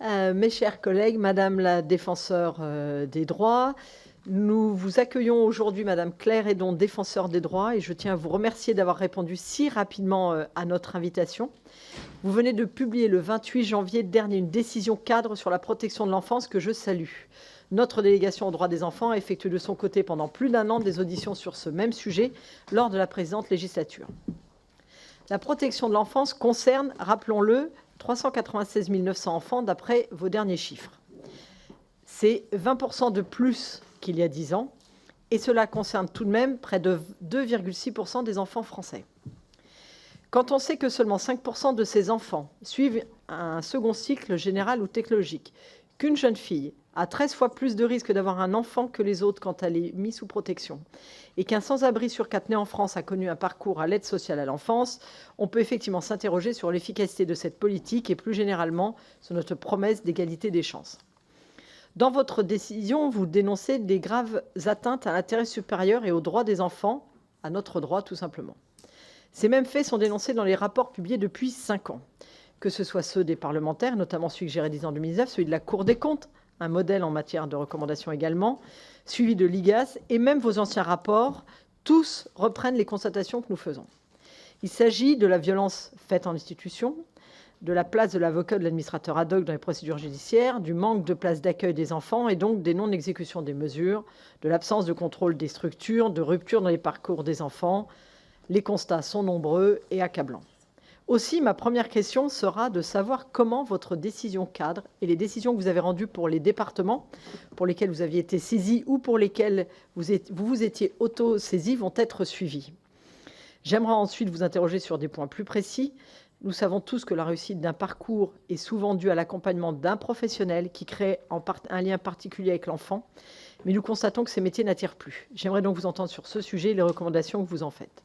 Mes chers collègues, Madame la défenseure des droits, nous vous accueillons aujourd'hui, Madame Claire Hédon, défenseur des droits, et je tiens à vous remercier d'avoir répondu si rapidement à notre invitation. Vous venez de publier le 28 janvier dernier une décision cadre sur la protection de l'enfance que je salue. Notre délégation aux droits des enfants a effectué de son côté pendant plus d'un an des auditions sur ce même sujet lors de la précédente législature. La protection de l'enfance concerne, rappelons-le, 396 900 enfants d'après vos derniers chiffres. C'est 20% de plus qu'il y a 10 ans, et cela concerne tout de même près de 2,6% des enfants français. Quand on sait que seulement 5% de ces enfants suivent un second cycle général ou technologique, qu'une jeune fille a 13 fois plus de risques d'avoir un enfant que les autres quand elle est mise sous protection, et qu'un sans-abri sur 4 nés en France a connu un parcours à l'aide sociale à l'enfance, on peut effectivement s'interroger sur l'efficacité de cette politique et plus généralement sur notre promesse d'égalité des chances. Dans votre décision, vous dénoncez des graves atteintes à l'intérêt supérieur et aux droits des enfants, à notre droit tout simplement. Ces mêmes faits sont dénoncés dans les rapports publiés depuis 5 ans, que ce soit ceux des parlementaires, notamment celui que j'ai réalisé en 2019, celui de la Cour des comptes, un modèle en matière de recommandations également, suivi de l'IGAS, et même vos anciens rapports, tous reprennent les constatations que nous faisons. Il s'agit de la violence faite en institution, de la place de l'avocat de l'administrateur ad hoc dans les procédures judiciaires, du manque de place d'accueil des enfants et donc des non-exécutions des mesures, de l'absence de contrôle des structures, de rupture dans les parcours des enfants. Les constats sont nombreux et accablants. Aussi, ma première question sera de savoir comment votre décision cadre et les décisions que vous avez rendues pour les départements pour lesquels vous aviez été saisi ou pour lesquels vous vous étiez auto-saisi vont être suivies. J'aimerais ensuite vous interroger sur des points plus précis. Nous savons tous que la réussite d'un parcours est souvent due à l'accompagnement d'un professionnel qui crée un lien particulier avec l'enfant, mais nous constatons que ces métiers n'attirent plus. J'aimerais donc vous entendre sur ce sujet et les recommandations que vous en faites.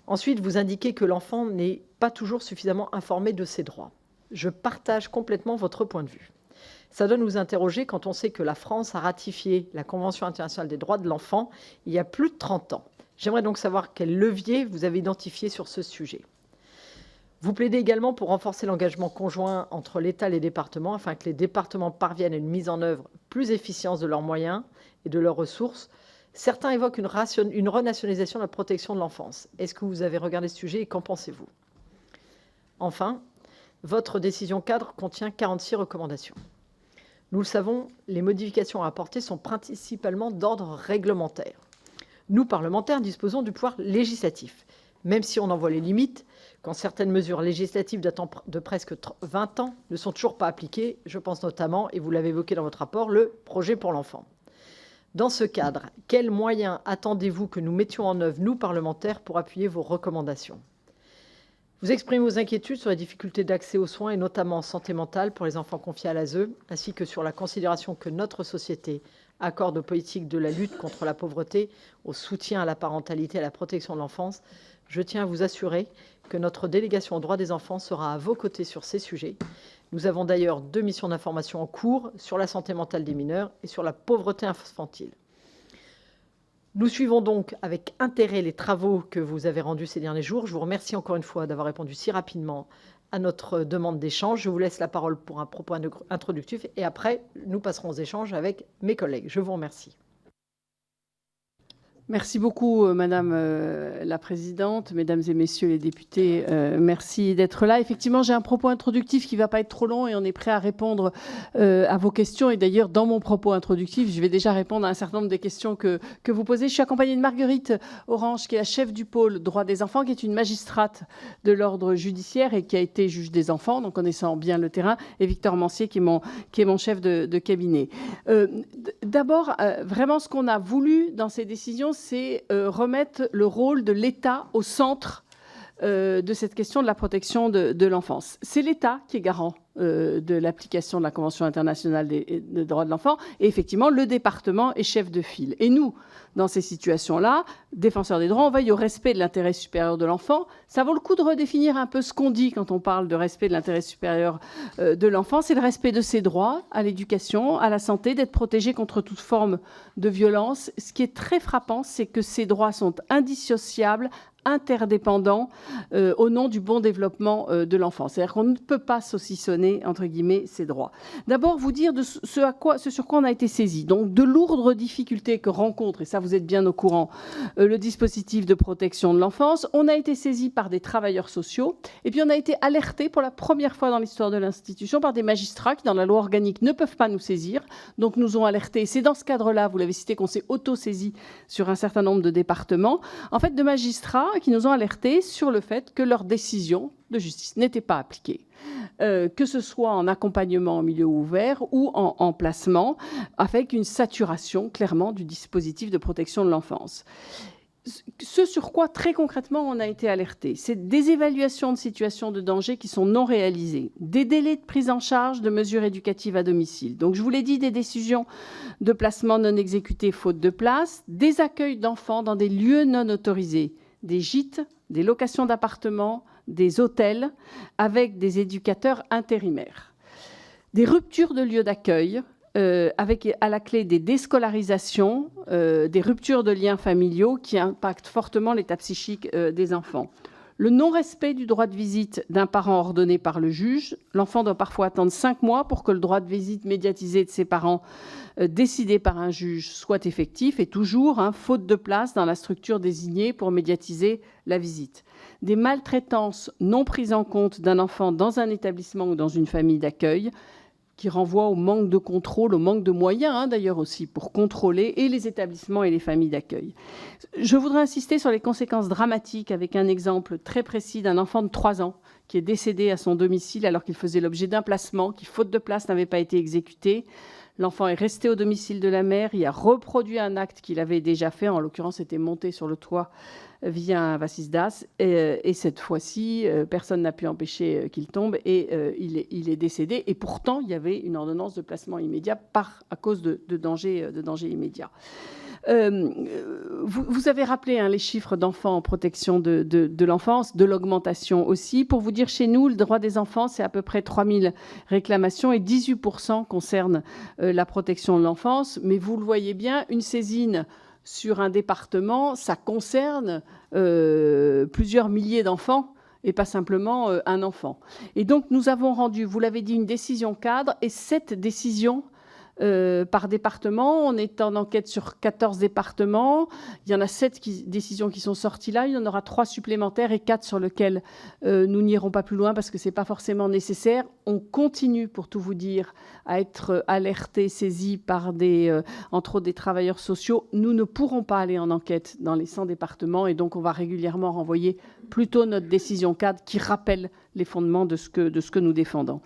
Ensuite, vous indiquez que l'enfant n'est pas toujours suffisamment informé de ses droits. Je partage complètement votre point de vue. Ça doit nous interroger quand on sait que la France a ratifié la Convention internationale des droits de l'enfant il y a plus de 30 ans. J'aimerais donc savoir quel levier vous avez identifié sur ce sujet. Vous plaidez également pour renforcer l'engagement conjoint entre l'État et les départements afin que les départements parviennent à une mise en œuvre plus efficiente de leurs moyens et de leurs ressources. Certains évoquent une renationalisation de la protection de l'enfance. Est-ce que vous avez regardé ce sujet et qu'en pensez-vous? Enfin, votre décision cadre contient 46 recommandations. Nous le savons, les modifications à apporter sont principalement d'ordre réglementaire. Nous, parlementaires, disposons du pouvoir législatif, même si on en voit les limites, quand certaines mesures législatives datant de presque 20 ans ne sont toujours pas appliquées. Je pense notamment, et vous l'avez évoqué dans votre rapport, le projet pour l'enfant. Dans ce cadre, quels moyens attendez-vous que nous mettions en œuvre, nous, parlementaires, pour appuyer vos recommandations? Vous exprimez vos inquiétudes sur les difficultés d'accès aux soins, et notamment en santé mentale, pour les enfants confiés à l'ASE, ainsi que sur la considération que notre société accorde aux politiques de la lutte contre la pauvreté, au soutien à la parentalité et à la protection de l'enfance. Je tiens à vous assurer que notre délégation aux droits des enfants sera à vos côtés sur ces sujets. Nous avons d'ailleurs 2 missions d'information en cours sur la santé mentale des mineurs et sur la pauvreté infantile. Nous suivons donc avec intérêt les travaux que vous avez rendus ces derniers jours. Je vous remercie encore une fois d'avoir répondu si rapidement à notre demande d'échange. Je vous laisse la parole pour un propos introductif et après, nous passerons aux échanges avec mes collègues. Je vous remercie. Merci beaucoup, Madame la Présidente, Mesdames et Messieurs les députés. Merci d'être là. Effectivement, j'ai un propos introductif qui ne va pas être trop long et on est prêt à répondre à vos questions. Et d'ailleurs, dans mon propos introductif, je vais déjà répondre à un certain nombre des questions que vous posez. Je suis accompagnée de Marguerite Orange, qui est la chef du pôle droits des enfants, qui est une magistrate de l'ordre judiciaire et qui a été juge des enfants, donc connaissant bien le terrain, et Victor Mancier, qui est mon chef de cabinet. D'abord, vraiment, ce qu'on a voulu dans ces décisions, c'est remettre le rôle de l'État au centre de cette question de la protection de l'enfance. C'est l'État qui est garant de l'application de la Convention internationale des droits de l'enfant et effectivement, le département est chef de file. Et nous, dans ces situations-là, défenseurs des droits, on veille au respect de l'intérêt supérieur de l'enfant. Ça vaut le coup de redéfinir un peu ce qu'on dit quand on parle de respect de l'intérêt supérieur de l'enfant. C'est le respect de ses droits à l'éducation, à la santé, d'être protégé contre toute forme de violence. Ce qui est très frappant, c'est que ces droits sont indissociables, interdépendants au nom du bon développement de l'enfant. C'est-à-dire qu'on ne peut pas saucissonner, entre guillemets, ces droits. D'abord, vous dire de ce sur quoi on a été saisi. Donc, de lourdes difficultés que rencontre, et ça vous êtes bien au courant, le dispositif de protection de l'enfance. On a été saisi par des travailleurs sociaux, et puis on a été alerté pour la première fois dans l'histoire de l'institution par des magistrats qui, dans la loi organique, ne peuvent pas nous saisir, donc nous ont alertés. C'est dans ce cadre-là, vous l'avez cité, qu'on s'est auto-saisi sur un certain nombre de départements, en fait, de magistrats qui nous ont alertés sur le fait que leurs décisions de justice n'étaient pas appliquées. Que ce soit en accompagnement en milieu ouvert ou en placement, avec une saturation clairement du dispositif de protection de l'enfance. Ce sur quoi très concrètement on a été alerté, c'est des évaluations de situations de danger qui sont non réalisées, des délais de prise en charge de mesures éducatives à domicile. Donc je vous l'ai dit, des décisions de placement non exécutées faute de place, des accueils d'enfants dans des lieux non autorisés, des gîtes, des locations d'appartements, des hôtels, avec des éducateurs intérimaires. Des ruptures de lieux d'accueil, avec à la clé des déscolarisations, des ruptures de liens familiaux qui impactent fortement l'état psychique des enfants. Le non-respect du droit de visite d'un parent ordonné par le juge. L'enfant doit parfois attendre 5 mois pour que le droit de visite médiatisé de ses parents, décidé par un juge, soit effectif, et toujours, faute de place dans la structure désignée pour médiatiser la visite. Des maltraitances non prises en compte d'un enfant dans un établissement ou dans une famille d'accueil, qui renvoie au manque de contrôle, au manque de moyens d'ailleurs aussi pour contrôler et les établissements et les familles d'accueil. Je voudrais insister sur les conséquences dramatiques avec un exemple très précis d'un enfant de 3 ans qui est décédé à son domicile alors qu'il faisait l'objet d'un placement qui, faute de place, n'avait pas été exécuté. L'enfant est resté au domicile de la mère, il a reproduit un acte qu'il avait déjà fait, en l'occurrence était monté sur le toit via un vasisdas, et cette fois-ci, personne n'a pu empêcher qu'il tombe, et il est décédé. Et pourtant, il y avait une ordonnance de placement immédiat à cause de danger immédiat. Vous avez rappelé les chiffres d'enfants en protection de l'enfance, de l'augmentation aussi. Pour vous dire, chez nous, le droit des enfants, c'est à peu près 3000 réclamations et 18% concernent la protection de l'enfance. Mais vous le voyez bien, une saisine sur un département, ça concerne plusieurs milliers d'enfants et pas simplement un enfant. Et donc, nous avons rendu, vous l'avez dit, une décision cadre, et cette décision par département. On est en enquête sur 14 départements. Il y en a 7 décisions qui sont sorties là. Il y en aura 3 supplémentaires et 4 sur lesquels nous n'irons pas plus loin parce que ce n'est pas forcément nécessaire. On continue, pour tout vous dire, à être alertés, saisis par entre autres des travailleurs sociaux. Nous ne pourrons pas aller en enquête dans les 100 départements et donc on va régulièrement renvoyer plutôt notre décision cadre qui rappelle les fondements de ce que nous défendons.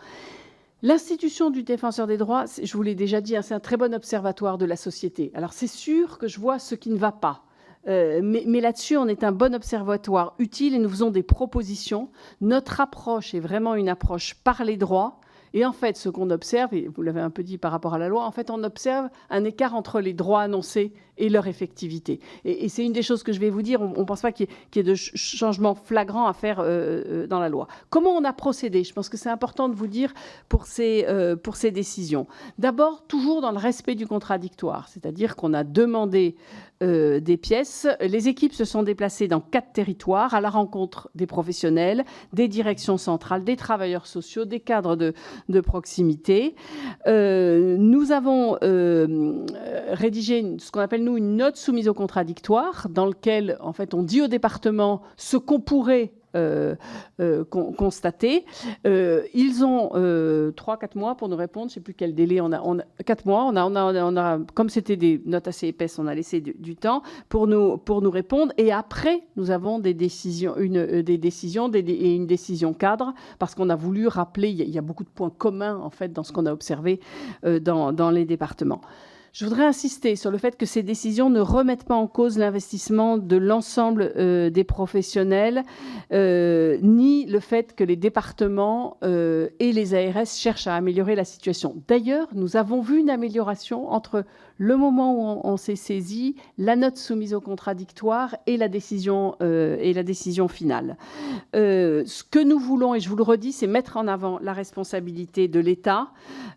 L'institution du défenseur des droits, je vous l'ai déjà dit, c'est un très bon observatoire de la société. Alors c'est sûr que je vois ce qui ne va pas. Mais là-dessus, on est un bon observatoire utile et nous faisons des propositions. Notre approche est vraiment une approche par les droits. Et en fait, ce qu'on observe, et vous l'avez un peu dit par rapport à la loi, en fait, on observe un écart entre les droits annoncés et leur effectivité. Et c'est une des choses que je vais vous dire. On ne pense pas qu'il y ait de changement flagrant à faire dans la loi. Comment on a procédé ? Je pense que c'est important de vous dire pour ces décisions. D'abord, toujours dans le respect du contradictoire, c'est-à-dire qu'on a demandé des pièces. Les équipes se sont déplacées dans 4 territoires à la rencontre des professionnels, des directions centrales, des travailleurs sociaux, des cadres de proximité. Nous avons rédigé ce qu'on appelle, nous, une note soumise au contradictoire dans lequel, en fait, on dit au département ce qu'on pourrait constater. Ils ont 3-4 mois pour nous répondre. Je ne sais plus quel délai on a. 4 mois. On a, comme c'était des notes assez épaisses, on a laissé du temps pour nous répondre. Et après, nous avons des décisions, une décision cadre, parce qu'on a voulu rappeler. Il y a beaucoup de points communs en fait dans ce qu'on a observé dans les départements. Je voudrais insister sur le fait que ces décisions ne remettent pas en cause l'investissement de l'ensemble des professionnels, ni le fait que les départements et les ARS cherchent à améliorer la situation. D'ailleurs, nous avons vu une amélioration entre le moment où on s'est saisi, la note soumise au contradictoire et la décision finale. Ce que nous voulons, et je vous le redis, c'est mettre en avant la responsabilité de l'État,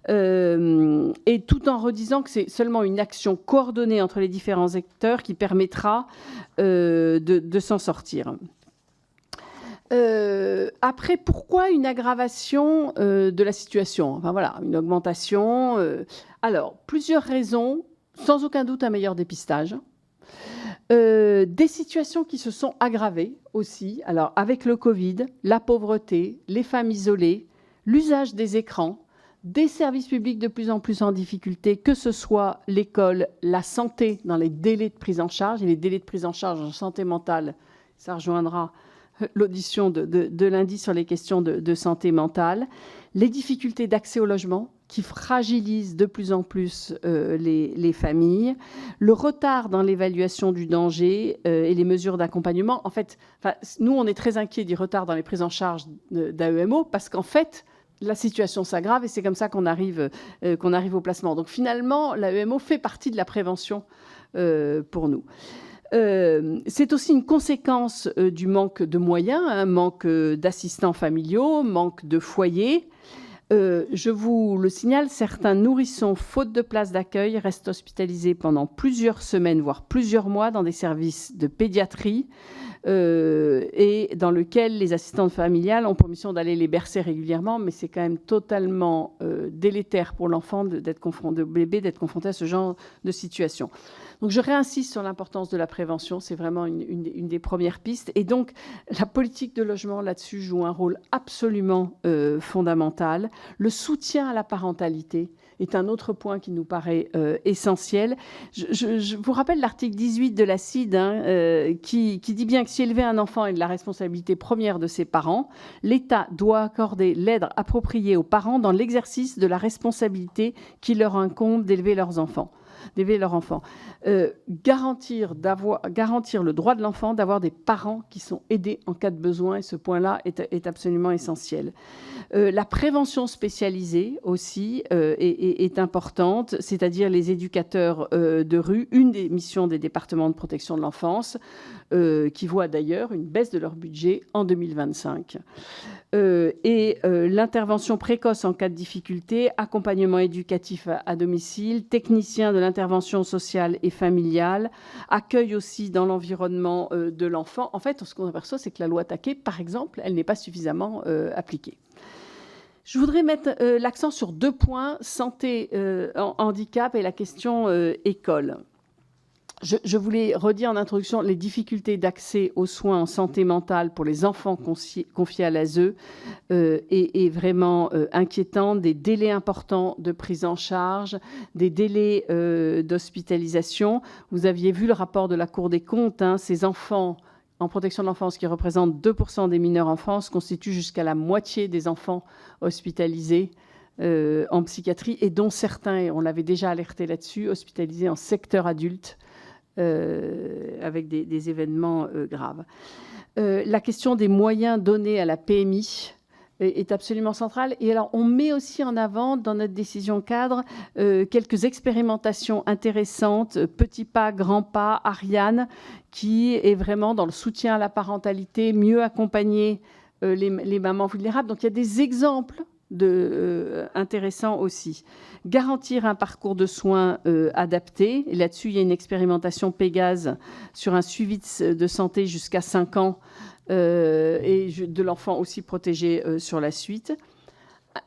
et tout en redisant que cela seulement une action coordonnée entre les différents acteurs qui permettra de s'en sortir. Après, pourquoi une aggravation de la situation? Enfin voilà, une augmentation. Alors, plusieurs raisons. Sans aucun doute, un meilleur dépistage. Des situations qui se sont aggravées aussi. Alors, avec le Covid, la pauvreté, les femmes isolées, l'usage des écrans, des services publics de plus en plus en difficulté, que ce soit l'école, la santé dans les délais de prise en charge. Et les délais de prise en charge en santé mentale, ça rejoindra l'audition de lundi sur les questions de santé mentale. Les difficultés d'accès au logement, qui fragilise de plus en plus les familles, le retard dans l'évaluation du danger et les mesures d'accompagnement. En fait, nous, on est très inquiets du retard dans les prises en charge d'AEMO parce qu'en fait, la situation s'aggrave et c'est comme ça qu'on arrive au placement. Donc finalement, l'AEMO fait partie de la prévention pour nous. C'est aussi une conséquence du manque de moyens, manque d'assistants familiaux, manque de foyers. Je vous le signale, certains nourrissons, faute de place d'accueil, restent hospitalisés pendant plusieurs semaines, voire plusieurs mois, dans des services de pédiatrie et dans lesquels les assistantes familiales ont pour mission d'aller les bercer régulièrement, mais c'est quand même totalement délétère pour l'enfant d'être confronté à ce genre de situation. Donc je réinsiste sur l'importance de la prévention, c'est vraiment une des premières pistes. Et donc la politique de logement là-dessus joue un rôle absolument fondamental. Le soutien à la parentalité est un autre point qui nous paraît essentiel. Je vous rappelle l'article 18 de la CID qui dit bien que si élever un enfant est de la responsabilité première de ses parents, l'État doit accorder l'aide appropriée aux parents dans l'exercice de la responsabilité qui leur incombe d'élever leur enfant. Garantir le droit de l'enfant d'avoir des parents qui sont aidés en cas de besoin, et ce point-là est absolument essentiel. La prévention spécialisée aussi est importante, c'est-à-dire les éducateurs de rue, une des missions des départements de protection de l'enfance, qui voient d'ailleurs une baisse de leur budget en 2025. L'intervention précoce en cas de difficulté, accompagnement éducatif à domicile, technicien de l'intervention sociale et familiale, accueil aussi dans l'environnement de l'enfant. En fait, ce qu'on aperçoit, c'est que la loi Taquet, par exemple, elle n'est pas suffisamment appliquée. Je voudrais mettre l'accent sur 2 points, santé, handicap et la question école. Je voulais redire en introduction les difficultés d'accès aux soins en santé mentale pour les enfants confiés à l'ASE est vraiment inquiétante. Des délais importants de prise en charge, des délais d'hospitalisation. Vous aviez vu le rapport de la Cour des comptes, ces enfants en protection de l'enfance qui représentent 2% des mineurs en France constituent jusqu'à la moitié des enfants hospitalisés en psychiatrie et dont certains, et on l'avait déjà alerté là-dessus, hospitalisés en secteur adulte. Avec des événements graves. La question des moyens donnés à la PMI est absolument centrale. Et alors, on met aussi en avant, dans notre décision cadre, quelques expérimentations intéressantes, Petit Pas, Grand Pas, Ariane, qui est vraiment dans le soutien à la parentalité, mieux accompagner les mamans vulnérables. Donc, il y a des exemples intéressant aussi. Garantir un parcours de soins adapté. Et là-dessus, il y a une expérimentation Pégase sur un suivi de santé jusqu'à 5 ans et de l'enfant aussi protégé sur la suite.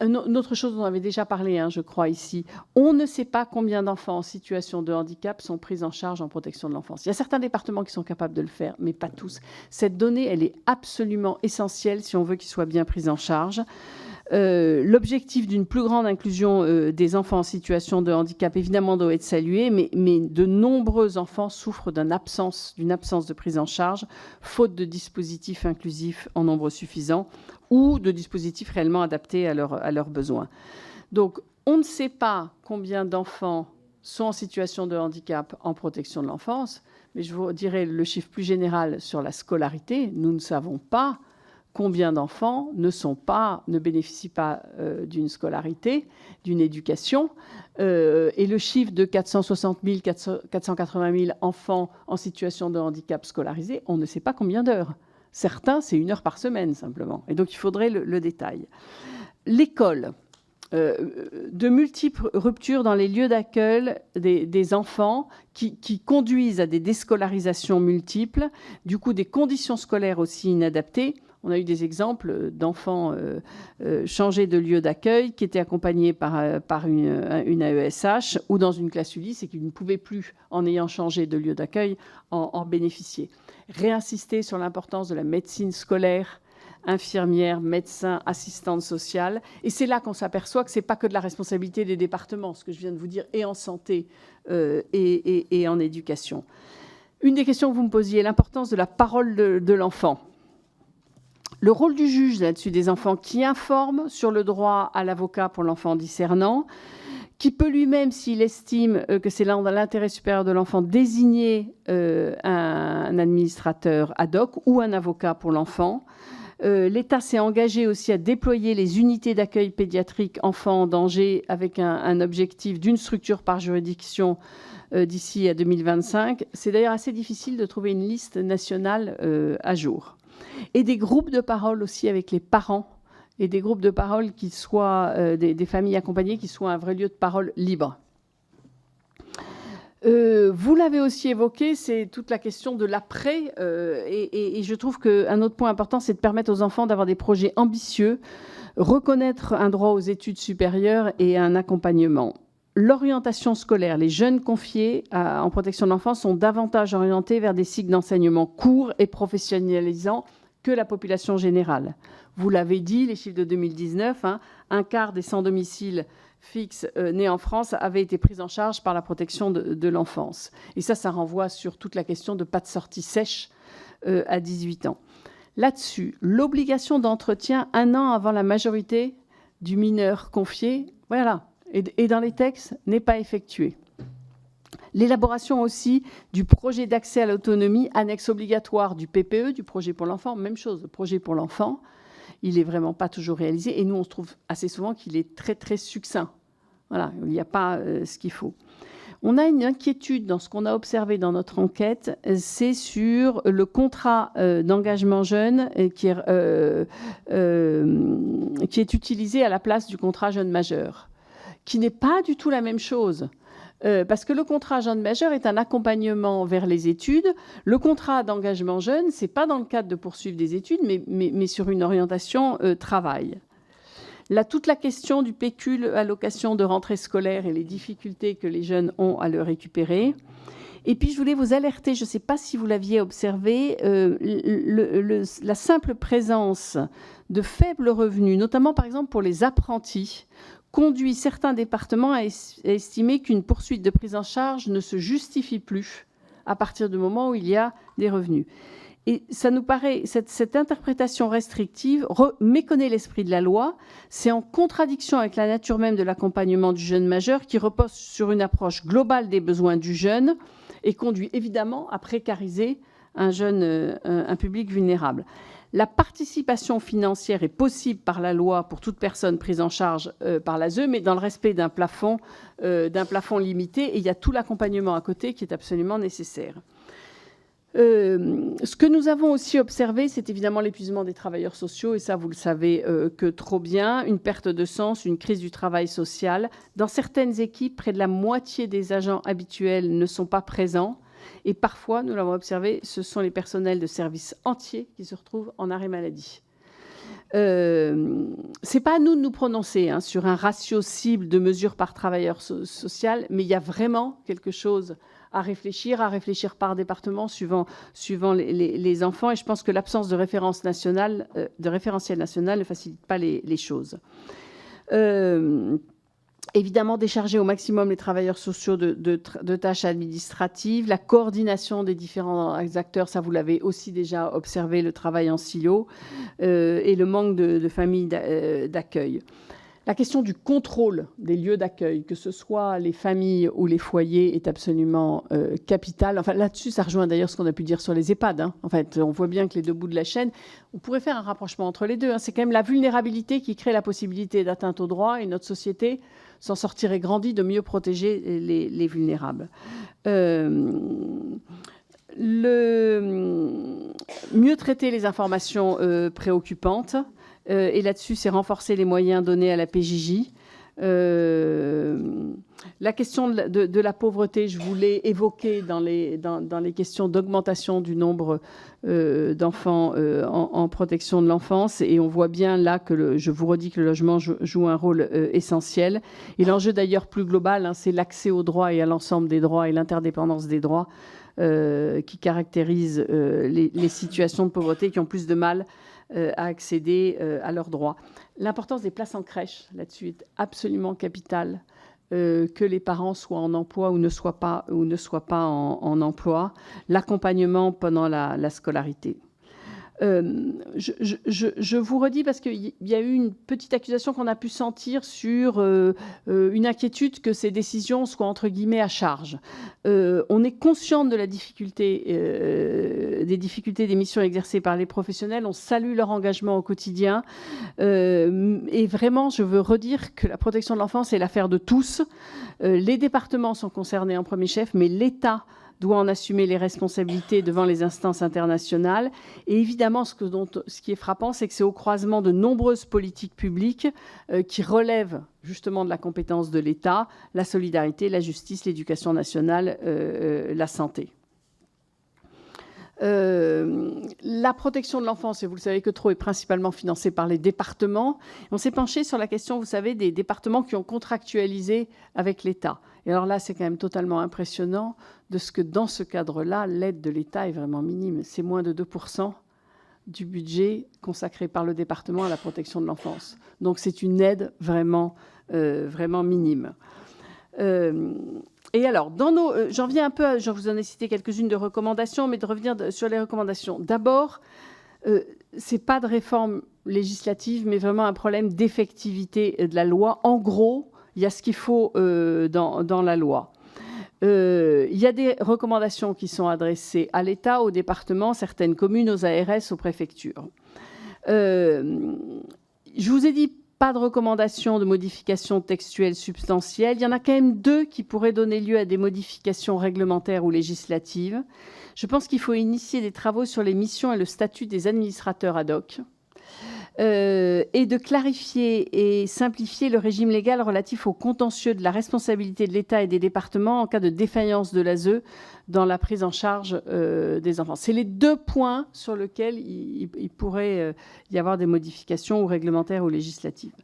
Une autre chose dont on avait déjà parlé, je crois, ici, on ne sait pas combien d'enfants en situation de handicap sont pris en charge en protection de l'enfance. Il y a certains départements qui sont capables de le faire, mais pas tous. Cette donnée, elle est absolument essentielle si on veut qu'ils soient bien pris en charge. L'objectif d'une plus grande inclusion des enfants en situation de handicap, évidemment, doit être salué, mais de nombreux enfants souffrent d'une absence de prise en charge, faute de dispositifs inclusifs en nombre suffisant ou de dispositifs réellement adaptés à leurs besoins. Donc, on ne sait pas combien d'enfants sont en situation de handicap en protection de l'enfance, mais je vous dirais le chiffre plus général sur la scolarité. Nous ne savons pas combien d'enfants ne bénéficient pas d'une scolarité, d'une éducation. Et le chiffre de 460 000, 480 000 enfants en situation de handicap scolarisés, on ne sait pas combien d'heures. Certains, c'est 1 heure par semaine, simplement. Et donc, il faudrait le détail. L'école. de multiples ruptures dans les lieux d'accueil des enfants qui conduisent à des déscolarisations multiples, du coup des conditions scolaires aussi inadaptées. On a eu des exemples d'enfants changés de lieu d'accueil qui étaient accompagnés par une AESH ou dans une classe Ulysse et qui ne pouvaient plus, en ayant changé de lieu d'accueil, en bénéficier. Réinsister sur l'importance de la médecine scolaire, infirmières, médecins, assistantes sociales. Et c'est là qu'on s'aperçoit que ce n'est pas que de la responsabilité des départements, ce que je viens de vous dire, et en santé et en éducation. Une des questions que vous me posiez, l'importance de la parole de l'enfant. Le rôle du juge là-dessus, des enfants qui informent sur le droit à l'avocat pour l'enfant discernant, qui peut lui-même, s'il estime que c'est dans l'intérêt supérieur de l'enfant, désigner un administrateur ad hoc ou un avocat pour l'enfant. L'État s'est engagé aussi à déployer les unités d'accueil pédiatrique enfants en danger avec un objectif d'une structure par juridiction d'ici à 2025. C'est d'ailleurs assez difficile de trouver une liste nationale à jour. Et des groupes de parole aussi avec les parents et des groupes de parole qui soient des familles accompagnées, qui soient un vrai lieu de parole libre. Vous l'avez aussi évoqué, c'est toute la question de l'après. Et je trouve qu'un autre point important, c'est de permettre aux enfants d'avoir des projets ambitieux, reconnaître un droit aux études supérieures et un accompagnement. L'orientation scolaire, les jeunes confiés en protection de l'enfance sont davantage orientés vers des cycles d'enseignement courts et professionnalisants que la population générale. Vous l'avez dit, les chiffres de 2019, un quart des sans-domicile fixe nés en France avaient été pris en charge par la protection de l'enfance. Et ça renvoie sur toute la question de pas de sortie sèche à 18 ans. Là-dessus, l'obligation d'entretien 1 an avant la majorité du mineur confié, voilà, et dans les textes, n'est pas effectuée. L'élaboration aussi du projet d'accès à l'autonomie, annexe obligatoire du PPE, du projet pour l'enfant, même chose, le projet pour l'enfant, il n'est vraiment pas toujours réalisé. Et nous, on se trouve assez souvent qu'il est très, très succinct. Voilà, il n'y a pas ce qu'il faut. On a une inquiétude dans ce qu'on a observé dans notre enquête, c'est sur le contrat d'engagement jeune qui est utilisé à la place du contrat jeune majeur, qui n'est pas du tout la même chose. Parce que le contrat jeune majeur est un accompagnement vers les études. Le contrat d'engagement jeune, ce n'est pas dans le cadre de poursuivre des études, mais sur une orientation travail. Là, toute la question du pécule allocation de rentrée scolaire et les difficultés que les jeunes ont à le récupérer. Et puis, je voulais vous alerter, je ne sais pas si vous l'aviez observé, la simple présence de faibles revenus, notamment par exemple pour les apprentis, conduit certains départements à estimer qu'une poursuite de prise en charge ne se justifie plus à partir du moment où il y a des revenus. Et ça nous paraît, cette interprétation restrictive méconnaît l'esprit de la loi. C'est en contradiction avec la nature même de l'accompagnement du jeune majeur qui repose sur une approche globale des besoins du jeune et conduit évidemment à précariser un public vulnérable. La participation financière est possible par la loi pour toute personne prise en charge par l'ASE, mais dans le respect d'un plafond limité. Et il y a tout l'accompagnement à côté qui est absolument nécessaire. Ce que nous avons aussi observé, c'est évidemment l'épuisement des travailleurs sociaux, et ça, vous le savez que trop bien, une perte de sens, une crise du travail social. Dans certaines équipes, près de la moitié des agents habituels ne sont pas présents. Et parfois, nous l'avons observé, ce sont les personnels de services entiers qui se retrouvent en arrêt maladie. Ce n'est pas à nous de nous prononcer sur un ratio cible de mesures par travailleur social, mais il y a vraiment quelque chose à réfléchir par département, suivant les enfants. Et je pense que l'absence de référentiel national ne facilite pas les choses. Évidemment, décharger au maximum les travailleurs sociaux de tâches administratives, la coordination des différents acteurs, ça vous l'avez aussi déjà observé, le travail en silo, et le manque de familles d'accueil. La question du contrôle des lieux d'accueil, que ce soit les familles ou les foyers, est absolument capitale. Enfin, là-dessus, ça rejoint d'ailleurs ce qu'on a pu dire sur les EHPAD. En fait, on voit bien que les deux bouts de la chaîne, on pourrait faire un rapprochement entre les deux. C'est quand même la vulnérabilité qui crée la possibilité d'atteinte aux droits, et notre société s'en sortirait grandie de mieux protéger les vulnérables. Mieux traiter les informations préoccupantes. Et là-dessus, c'est renforcer les moyens donnés à la PJJ, La question de la pauvreté, je vous l'ai évoquée dans les questions d'augmentation du nombre d'enfants en protection de l'enfance, et on voit bien là que je vous redis que le logement joue un rôle essentiel. Et l'enjeu d'ailleurs plus global, hein, c'est l'accès aux droits et à l'ensemble des droits et l'interdépendance des droits qui caractérisent les situations de pauvreté qui ont plus de mal à accéder à leurs droits. L'importance des places en crèche, là-dessus, est absolument capitale. Que les parents soient en emploi ou ne soient pas en emploi, l'accompagnement pendant la scolarité. Je vous redis, parce qu'il y a eu une petite accusation qu'on a pu sentir sur une inquiétude que ces décisions soient entre guillemets à charge. On est conscient de la difficulté, des difficultés des missions exercées par les professionnels. On salue leur engagement au quotidien. Et vraiment, je veux redire que la protection de l'enfance est l'affaire de tous. Les départements sont concernés en premier chef, mais l'État doit en assumer les responsabilités devant les instances internationales. Et évidemment, ce qui est frappant, c'est que c'est au croisement de nombreuses politiques publiques qui relèvent justement de la compétence de l'État, la solidarité, la justice, l'éducation nationale, la santé. La protection de l'enfance, et vous le savez que trop, est principalement financée par les départements. On s'est penché sur la question, vous savez, des départements qui ont contractualisé avec l'État. Et alors là, c'est quand même totalement impressionnant de ce que, dans ce cadre-là, l'aide de l'État est vraiment minime. C'est moins de 2% du budget consacré par le département à la protection de l'enfance. Donc c'est une aide vraiment, vraiment minime. Et alors, j'en viens un peu, je vous en ai cité quelques-unes de recommandations, mais de revenir sur les recommandations. D'abord, c'est pas de réforme législative, mais vraiment un problème d'effectivité de la loi. En gros, il y a ce qu'il faut dans la loi. Il y a des recommandations qui sont adressées à l'État, aux départements, certaines communes, aux ARS, aux préfectures. Je vous ai dit, pas de recommandations de modifications textuelles substantielles. Il y en a quand même 2 qui pourraient donner lieu à des modifications réglementaires ou législatives. Je pense qu'il faut initier des travaux sur les missions et le statut des administrateurs ad hoc, et de clarifier et simplifier le régime légal relatif au contentieux de la responsabilité de l'État et des départements en cas de défaillance de l'ASE dans la prise en charge des enfants. C'est les 2 points sur lesquels il pourrait y avoir des modifications ou réglementaires ou législatives.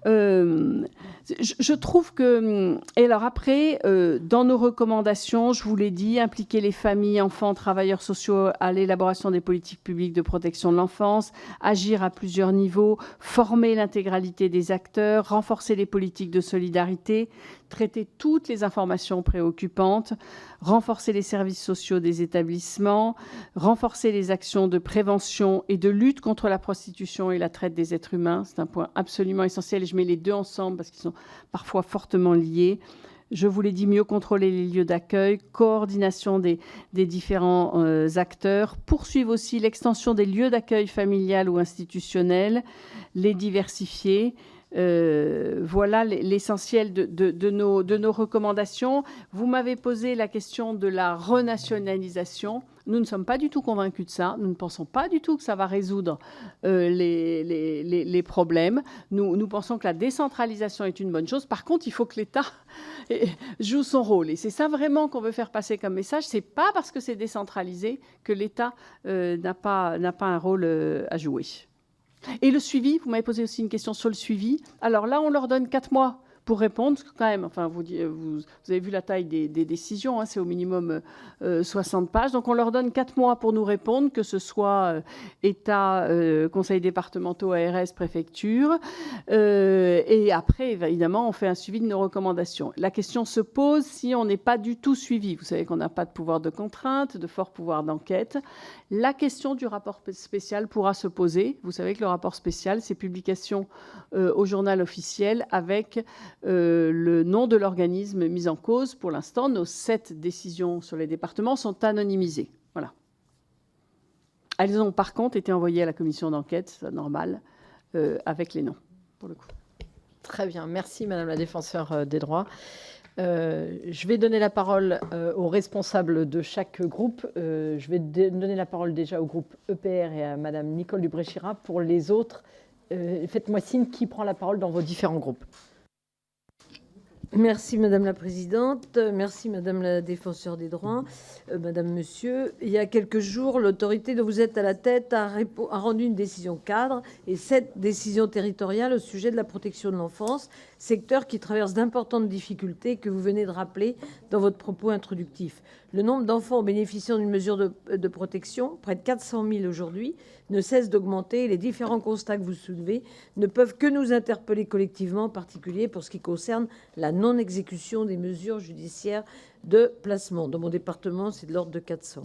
Je trouve que... Et alors après, dans nos recommandations, je vous l'ai dit, impliquer les familles, enfants, travailleurs sociaux à l'élaboration des politiques publiques de protection de l'enfance, agir à plusieurs niveaux, former l'intégralité des acteurs, renforcer les politiques de solidarité, traiter toutes les informations préoccupantes, renforcer les services sociaux des établissements, renforcer les actions de prévention et de lutte contre la prostitution et la traite des êtres humains. C'est un point absolument essentiel et je mets les 2 ensemble parce qu'ils sont parfois fortement liés. Je vous l'ai dit, mieux contrôler les lieux d'accueil, coordination des différents acteurs, poursuivre aussi l'extension des lieux d'accueil familial ou institutionnel, les diversifier. Voilà l'essentiel de nos recommandations. Vous m'avez posé la question de la renationalisation. Nous ne sommes pas du tout convaincus de ça. Nous ne pensons pas du tout que ça va résoudre les problèmes. Nous pensons que la décentralisation est une bonne chose. Par contre, il faut que l'État joue son rôle. Et c'est ça vraiment qu'on veut faire passer comme message. C'est pas parce que c'est décentralisé que l'État n'a pas un rôle à jouer. Et le suivi, vous m'avez posé aussi une question sur le suivi. Alors là, on leur donne 4 mois pour répondre, parce que quand même, enfin, vous avez vu la taille des décisions, hein, c'est au minimum 60 pages. Donc on leur donne 4 mois pour nous répondre, que ce soit État, conseils départementaux, ARS, préfecture. Et après, évidemment, on fait un suivi de nos recommandations. La question se pose si on n'est pas du tout suivi. Vous savez qu'on n'a pas de pouvoir de contrainte, de fort pouvoir d'enquête. La question du rapport spécial pourra se poser. Vous savez que le rapport spécial, c'est publication au journal officiel avec le nom de l'organisme mis en cause. Pour l'instant, nos 7 décisions sur les départements sont anonymisées. Voilà. Elles ont par contre été envoyées à la commission d'enquête, c'est normal, avec les noms, pour le coup. Très bien. Merci, Madame la défenseure des droits. Je vais donner la parole aux responsables de chaque groupe. Je vais donner la parole déjà au groupe EPR et à Madame Nicole Dubré-Chirat. Pour les autres, faites-moi signe qui prend la parole dans vos différents groupes. Merci Madame la Présidente, merci Madame la Défenseure des droits, Madame, Monsieur. Il y a quelques jours, l'autorité dont vous êtes à la tête a rendu une décision cadre, et cette décision territoriale au sujet de la protection de l'enfance, secteur qui traverse d'importantes difficultés que vous venez de rappeler dans votre propos introductif. Le nombre d'enfants bénéficiant d'une mesure de protection, près de 400 000 aujourd'hui, ne cesse d'augmenter. Les différents constats que vous soulevez ne peuvent que nous interpeller collectivement, en particulier pour ce qui concerne la non-exécution des mesures judiciaires de placement. Dans mon département, c'est de l'ordre de 400.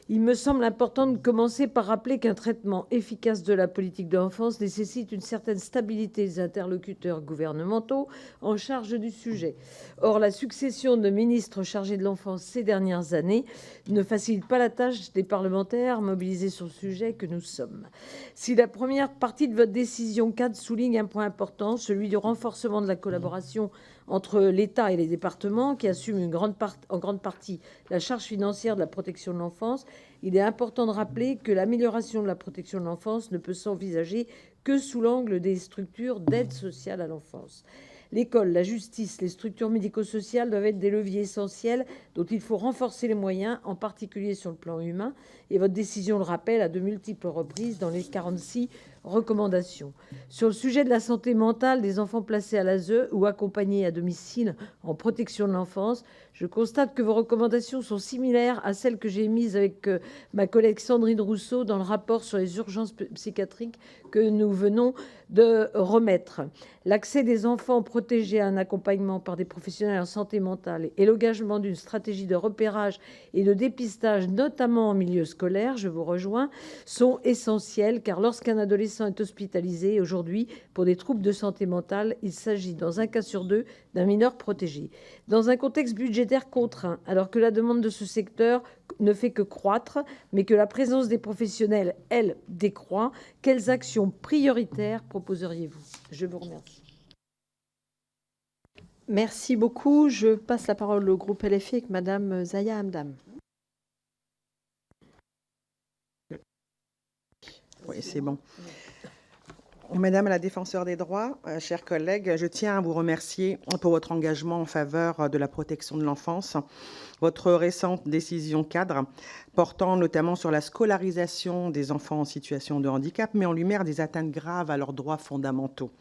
Il me semble important de commencer par rappeler qu'un traitement efficace de la politique de l'enfance nécessite une certaine stabilité des interlocuteurs gouvernementaux en charge du sujet. Or, la succession de ministres chargés de l'enfance ces dernières années ne facilite pas la tâche des parlementaires mobilisés sur le sujet que nous sommes. Si la première partie de votre décision cadre souligne un point important, celui du renforcement de la collaboration entre l'État et les départements, qui assument en grande partie la charge financière de la protection de l'enfance, il est important de rappeler que l'amélioration de la protection de l'enfance ne peut s'envisager que sous l'angle des structures d'aide sociale à l'enfance. L'école, la justice, les structures médico-sociales doivent être des leviers essentiels dont il faut renforcer les moyens, en particulier sur le plan humain. Et votre décision le rappelle à de multiples reprises dans les 46 recommandations. Sur le sujet de la santé mentale des enfants placés à l'ASE ou accompagnés à domicile en protection de l'enfance, je constate que vos recommandations sont similaires à celles que j'ai émises avec ma collègue Sandrine Rousseau dans le rapport sur les urgences psychiatriques que nous venons de remettre. L'accès des enfants protégés à un accompagnement par des professionnels en santé mentale et l'engagement d'une stratégie de repérage et de dépistage, notamment en milieu scolaire, je vous rejoins, sont essentiels, car lorsqu'un adolescent est hospitalisé aujourd'hui pour des troubles de santé mentale, il s'agit dans un cas sur deux d'un mineur protégé. Dans un contexte budgétaire contraint, alors que la demande de ce secteur ne fait que croître, mais que la présence des professionnels, elle, décroît, quelles actions prioritaires proposeriez-vous? Je vous remercie. Merci beaucoup. Je passe la parole au groupe LFI avec Madame Zaya Hamdam. Oui, c'est bon. Madame la Défenseure des droits, chers collègues, je tiens à vous remercier pour votre engagement en faveur de la protection de l'enfance. Votre récente décision cadre portant notamment sur la scolarisation des enfants en situation de handicap met en lumière des atteintes graves à leurs droits fondamentaux.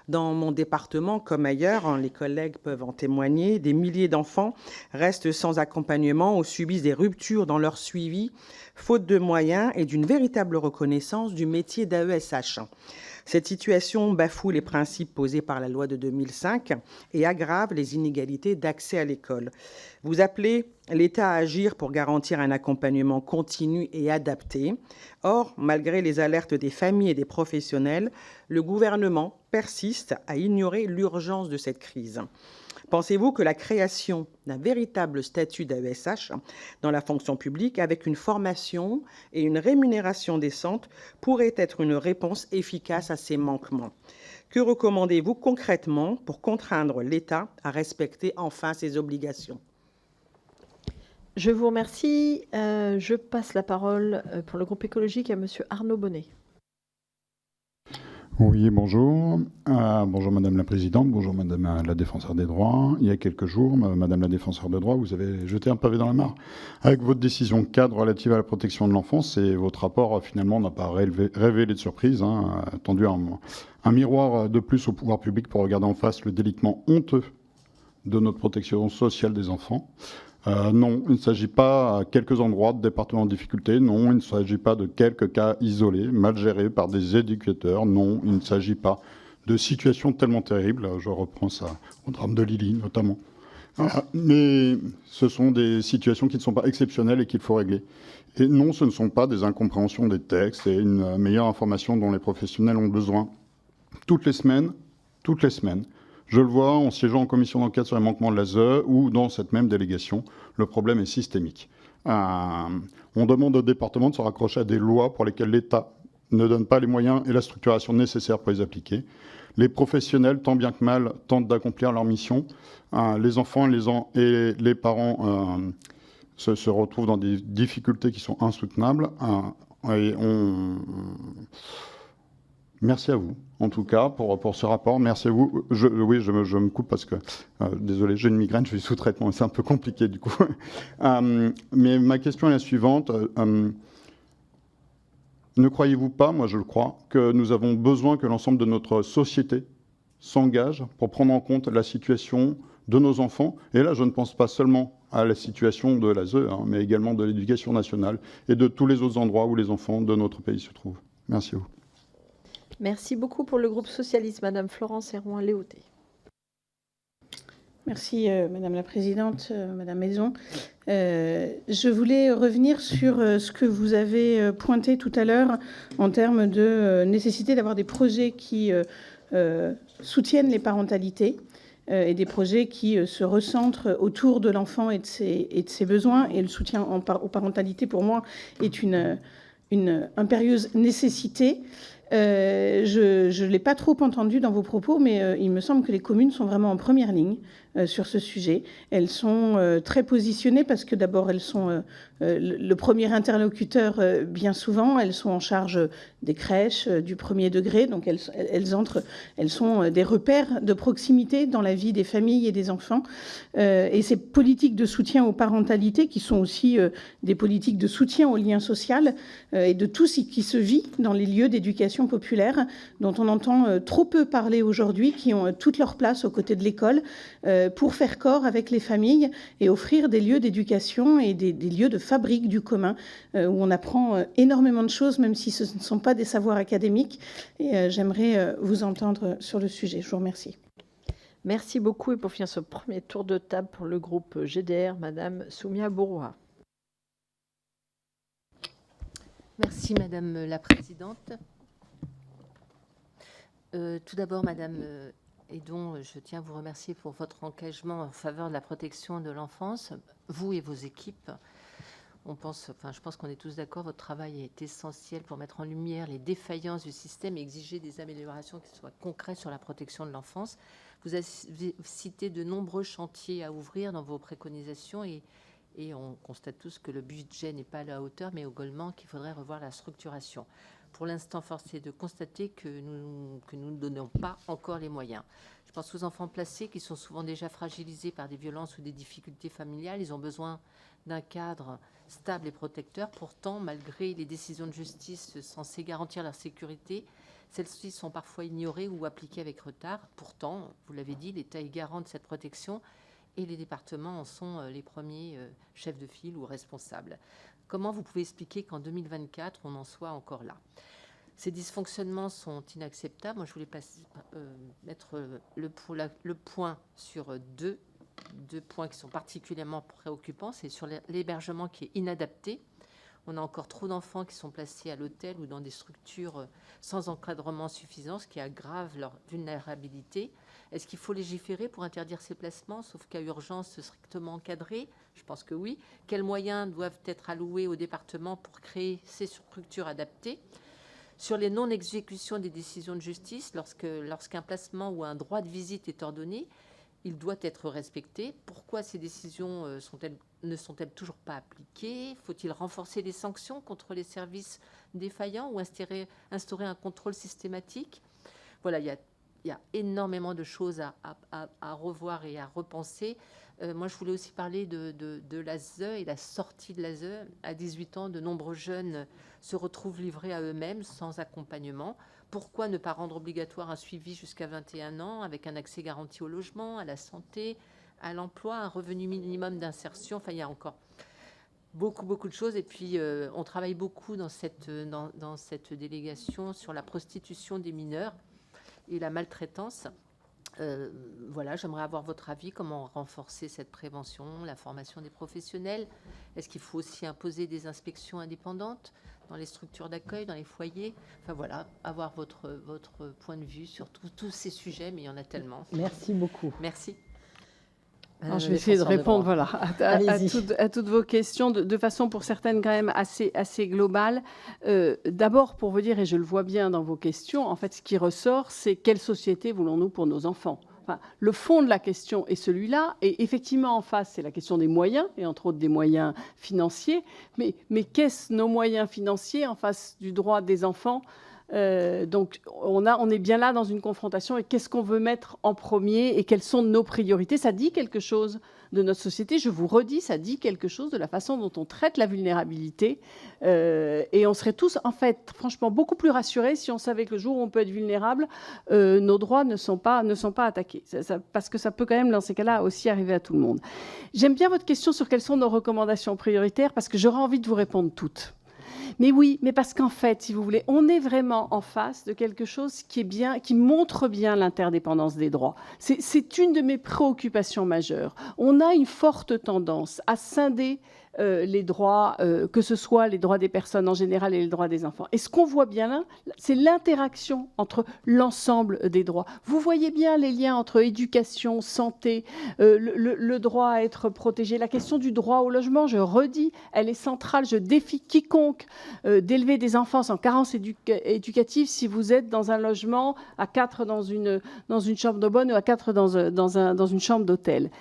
Dans mon département, comme ailleurs, les collègues peuvent en témoigner, des milliers d'enfants restent sans accompagnement ou subissent des ruptures dans leur suivi, faute de moyens et d'une véritable reconnaissance du métier d'AESH. Cette situation bafoue les principes posés par la loi de 2005 et aggrave les inégalités d'accès à l'école. Vous appelez l'État à agir pour garantir un accompagnement continu et adapté. Or, malgré les alertes des familles et des professionnels, le gouvernement persiste à ignorer l'urgence de cette crise. Pensez-vous que la création d'un véritable statut d'AESH dans la fonction publique, avec une formation et une rémunération décente, pourrait être une réponse efficace à ces manquements? Que recommandez-vous concrètement pour contraindre l'État à respecter enfin ses obligations? Je vous remercie. Je passe la parole pour le groupe écologique à Monsieur Arnaud Bonnet. Oui, bonjour. Bonjour Madame la Présidente, bonjour Madame la Défenseure des droits. Il y a quelques jours, Madame la Défenseure des droits, vous avez jeté un pavé dans la mare avec votre décision cadre relative à la protection de l'enfance, et votre rapport finalement n'a pas révélé de surprise, tendu un miroir de plus au pouvoir public pour regarder en face le délitement honteux de notre protection sociale des enfants. Non, il ne s'agit pas à quelques endroits de départements en difficulté. Non, il ne s'agit pas de quelques cas isolés, mal gérés par des éducateurs. Non, il ne s'agit pas de situations tellement terribles. Je reprends ça au drame de Lily, notamment. Mais ce sont des situations qui ne sont pas exceptionnelles et qu'il faut régler. Et non, ce ne sont pas des incompréhensions des textes et une meilleure information dont les professionnels ont besoin. Toutes les semaines, je le vois en siégeant en commission d'enquête sur les manquements de l'ASE ou dans cette même délégation, le problème est systémique. On demande au département de se raccrocher à des lois pour lesquelles l'État ne donne pas les moyens et la structuration nécessaires pour les appliquer. Les professionnels, tant bien que mal, tentent d'accomplir leur mission. Les enfants et les parents se retrouvent dans des difficultés qui sont insoutenables. Et Merci à vous, en tout cas, pour ce rapport. Merci à vous. Oui, je me coupe parce que, désolé, j'ai une migraine, je suis sous traitement, c'est un peu compliqué du coup. Mais ma question est la suivante. Ne croyez-vous pas, moi je le crois, que nous avons besoin que l'ensemble de notre société s'engage pour prendre en compte la situation de nos enfants? Et là, je ne pense pas seulement à la situation de l'ASE, mais également de l'éducation nationale et de tous les autres endroits où les enfants de notre pays se trouvent. Merci à vous. Merci beaucoup pour le groupe socialiste, Madame Florence Herouin-Léautey. Merci Madame la Présidente, Madame Maison. Je voulais revenir sur ce que vous avez pointé tout à l'heure en termes de nécessité d'avoir des projets qui soutiennent les parentalités et des projets qui se recentrent autour de l'enfant et de ses besoins. Et le soutien aux parentalités, pour moi, est une impérieuse nécessité. Je ne l'ai pas trop entendu dans vos propos, mais il me semble que les communes sont vraiment en première ligne sur ce sujet. Elles sont très positionnées parce que d'abord, elles sont le premier interlocuteur bien souvent. Elles sont en charge des crèches, du premier degré. Donc, elles sont des repères de proximité dans la vie des familles et des enfants. Et ces politiques de soutien aux parentalités, qui sont aussi des politiques de soutien au lien social et de tout ce qui se vit dans les lieux d'éducation populaire, dont on entend trop peu parler aujourd'hui, qui ont toute leur place aux côtés de l'école, pour faire corps avec les familles et offrir des lieux d'éducation et des lieux de fabrique du commun, où on apprend énormément de choses, même si ce ne sont pas des savoirs académiques. Et j'aimerais vous entendre sur le sujet. Je vous remercie. Merci beaucoup. Et pour finir ce premier tour de table pour le groupe GDR, Madame Soumia Bouroua. Merci Madame la Présidente. Tout d'abord, Madame Hédon, je tiens à vous remercier pour votre engagement en faveur de la protection de l'enfance, vous et vos équipes. Je pense qu'on est tous d'accord, votre travail est essentiel pour mettre en lumière les défaillances du système et exiger des améliorations qui soient concrètes sur la protection de l'enfance. Vous avez cité de nombreux chantiers à ouvrir dans vos préconisations et on constate tous que le budget n'est pas à la hauteur, mais également qu'il faudrait revoir la structuration. Pour l'instant, force est de constater que nous ne donnons pas encore les moyens. Je pense aux enfants placés qui sont souvent déjà fragilisés par des violences ou des difficultés familiales. Ils ont besoin d'un cadre stable et protecteur. Pourtant, malgré les décisions de justice censées garantir leur sécurité, celles-ci sont parfois ignorées ou appliquées avec retard. Pourtant, vous l'avez dit, l'État est garant de cette protection et les départements en sont les premiers chefs de file ou responsables. Comment vous pouvez expliquer qu'en 2024, on en soit encore là? Ces dysfonctionnements sont inacceptables. Moi, je voulais mettre le point sur deux points qui sont particulièrement préoccupants. C'est sur l'hébergement qui est inadapté. On a encore trop d'enfants qui sont placés à l'hôtel ou dans des structures sans encadrement suffisant, ce qui aggrave leur vulnérabilité. Est-ce qu'il faut légiférer pour interdire ces placements, sauf qu'à urgence strictement encadrée? Je pense que oui. Quels moyens doivent être alloués au département pour créer ces structures adaptées? Sur les non-exécutions des décisions de justice, lorsqu'un placement ou un droit de visite est ordonné, il doit être respecté. Pourquoi ces décisions ne sont-elles toujours pas appliquées? Faut-il renforcer les sanctions contre les services défaillants ou instaurer un contrôle systématique? Voilà, il y a énormément de choses à revoir et à repenser. Moi, je voulais aussi parler de l'ASE et la sortie de l'ASE. À 18 ans, de nombreux jeunes se retrouvent livrés à eux-mêmes, sans accompagnement. Pourquoi ne pas rendre obligatoire un suivi jusqu'à 21 ans, avec un accès garanti au logement, à la santé, à l'emploi, un revenu minimum d'insertion? Enfin, il y a encore beaucoup de choses. Et puis, on travaille beaucoup dans cette délégation sur la prostitution des mineurs et la maltraitance. Voilà, j'aimerais avoir votre avis. Comment renforcer cette prévention, la formation des professionnels? Est-ce qu'il faut aussi imposer des inspections indépendantes dans les structures d'accueil, dans les foyers? Enfin voilà, avoir votre point de vue sur tous ces sujets, mais il y en a tellement. Merci beaucoup. Merci. Alors, je vais essayer de répondre à toutes vos questions de façon pour certaines quand même assez globale. D'abord, pour vous dire, et je le vois bien dans vos questions, en fait, ce qui ressort, c'est quelle société voulons-nous pour nos enfants? Enfin, le fond de la question est celui-là, et effectivement, en face, c'est la question des moyens, et entre autres des moyens financiers. Mais qu'est-ce nos moyens financiers en face du droit des enfants Donc, on est bien là dans une confrontation. Et qu'est-ce qu'on veut mettre en premier et quelles sont nos priorités? Ça dit quelque chose de notre société. Je vous redis, ça dit quelque chose de la façon dont on traite la vulnérabilité. Et on serait tous, en fait, franchement, beaucoup plus rassurés si on savait que le jour où on peut être vulnérable, nos droits ne sont pas attaqués. Parce que ça peut quand même, dans ces cas-là, aussi arriver à tout le monde. J'aime bien votre question sur quelles sont nos recommandations prioritaires, parce que j'aurais envie de vous répondre toutes. Mais oui, mais parce qu'en fait, si vous voulez, on est vraiment en face de quelque chose qui est bien, qui montre bien l'interdépendance des droits. C'est une de mes préoccupations majeures. On a une forte tendance à scinder les droits, que ce soit les droits des personnes en général et les droits des enfants. Et ce qu'on voit bien là, c'est l'interaction entre l'ensemble des droits. Vous voyez bien les liens entre éducation, santé, le droit à être protégé, la question du droit au logement, je redis, elle est centrale. Je défie quiconque d'élever des enfants sans carence éducative si vous êtes dans un logement à 4 dans une chambre de bonne ou à 4 dans une chambre d'hôtel.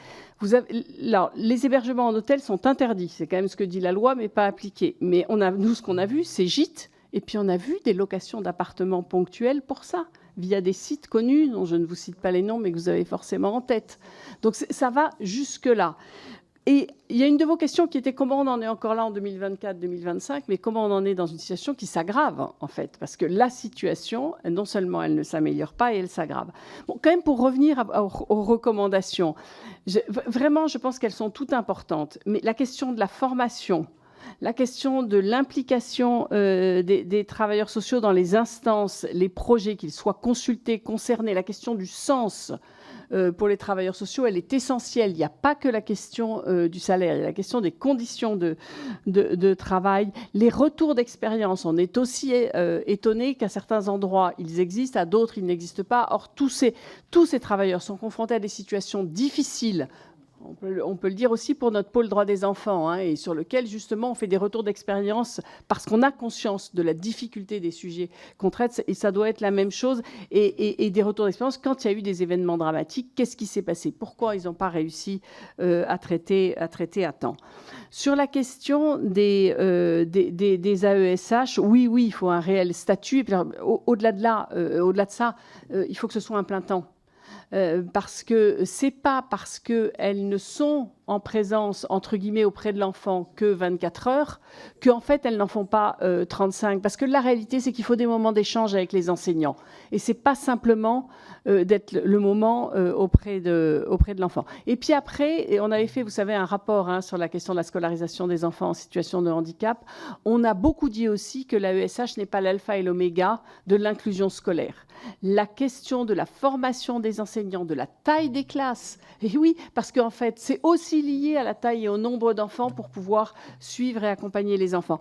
Les hébergements en hôtel sont interdits, c'est quand même ce que dit la loi, mais pas appliqué. Mais nous, ce qu'on a vu, c'est gîtes, et puis on a vu des locations d'appartements ponctuels pour ça, via des sites connus, dont je ne vous cite pas les noms, mais que vous avez forcément en tête. Donc ça va jusque-là. Et il y a une de vos questions qui était comment on en est encore là en 2024-2025, mais comment on en est dans une situation qui s'aggrave, en fait, parce que la situation, non seulement elle ne s'améliore pas, et elle s'aggrave. Bon, quand même, pour revenir aux recommandations, vraiment, je pense qu'elles sont toutes importantes, mais la question de la formation, la question de l'implication des travailleurs sociaux dans les instances, les projets, qu'ils soient consultés, concernés, la question du sens pour les travailleurs sociaux, elle est essentielle. Il n'y a pas que la question du salaire, il y a la question des conditions de travail, les retours d'expérience. On est aussi étonné qu'à certains endroits, ils existent, à d'autres, ils n'existent pas. Or, tous ces travailleurs sont confrontés à des situations difficiles. On peut le dire aussi pour notre pôle droit des enfants, et sur lequel, justement, on fait des retours d'expérience parce qu'on a conscience de la difficulté des sujets qu'on traite, et ça doit être la même chose, et des retours d'expérience quand il y a eu des événements dramatiques. Qu'est-ce qui s'est passé? Pourquoi ils n'ont pas réussi à traiter à temps? Sur la question des AESH, oui, il faut un réel statut. Et puis, au-delà de ça, il faut que ce soit un plein temps. Parce que c'est pas parce qu'elles ne sont en présence, entre guillemets, auprès de l'enfant que 24 heures, qu'en fait, elles n'en font pas 35. Parce que la réalité, c'est qu'il faut des moments d'échange avec les enseignants. Et c'est pas simplement d'être le moment auprès de l'enfant. Et puis après, on avait fait, vous savez, un rapport sur la question de la scolarisation des enfants en situation de handicap. On a beaucoup dit aussi que l'AESH n'est pas l'alpha et l'oméga de l'inclusion scolaire. La question de la formation des enseignants, de la taille des classes, et oui, parce qu'en fait, c'est aussi lié à la taille et au nombre d'enfants pour pouvoir suivre et accompagner les enfants.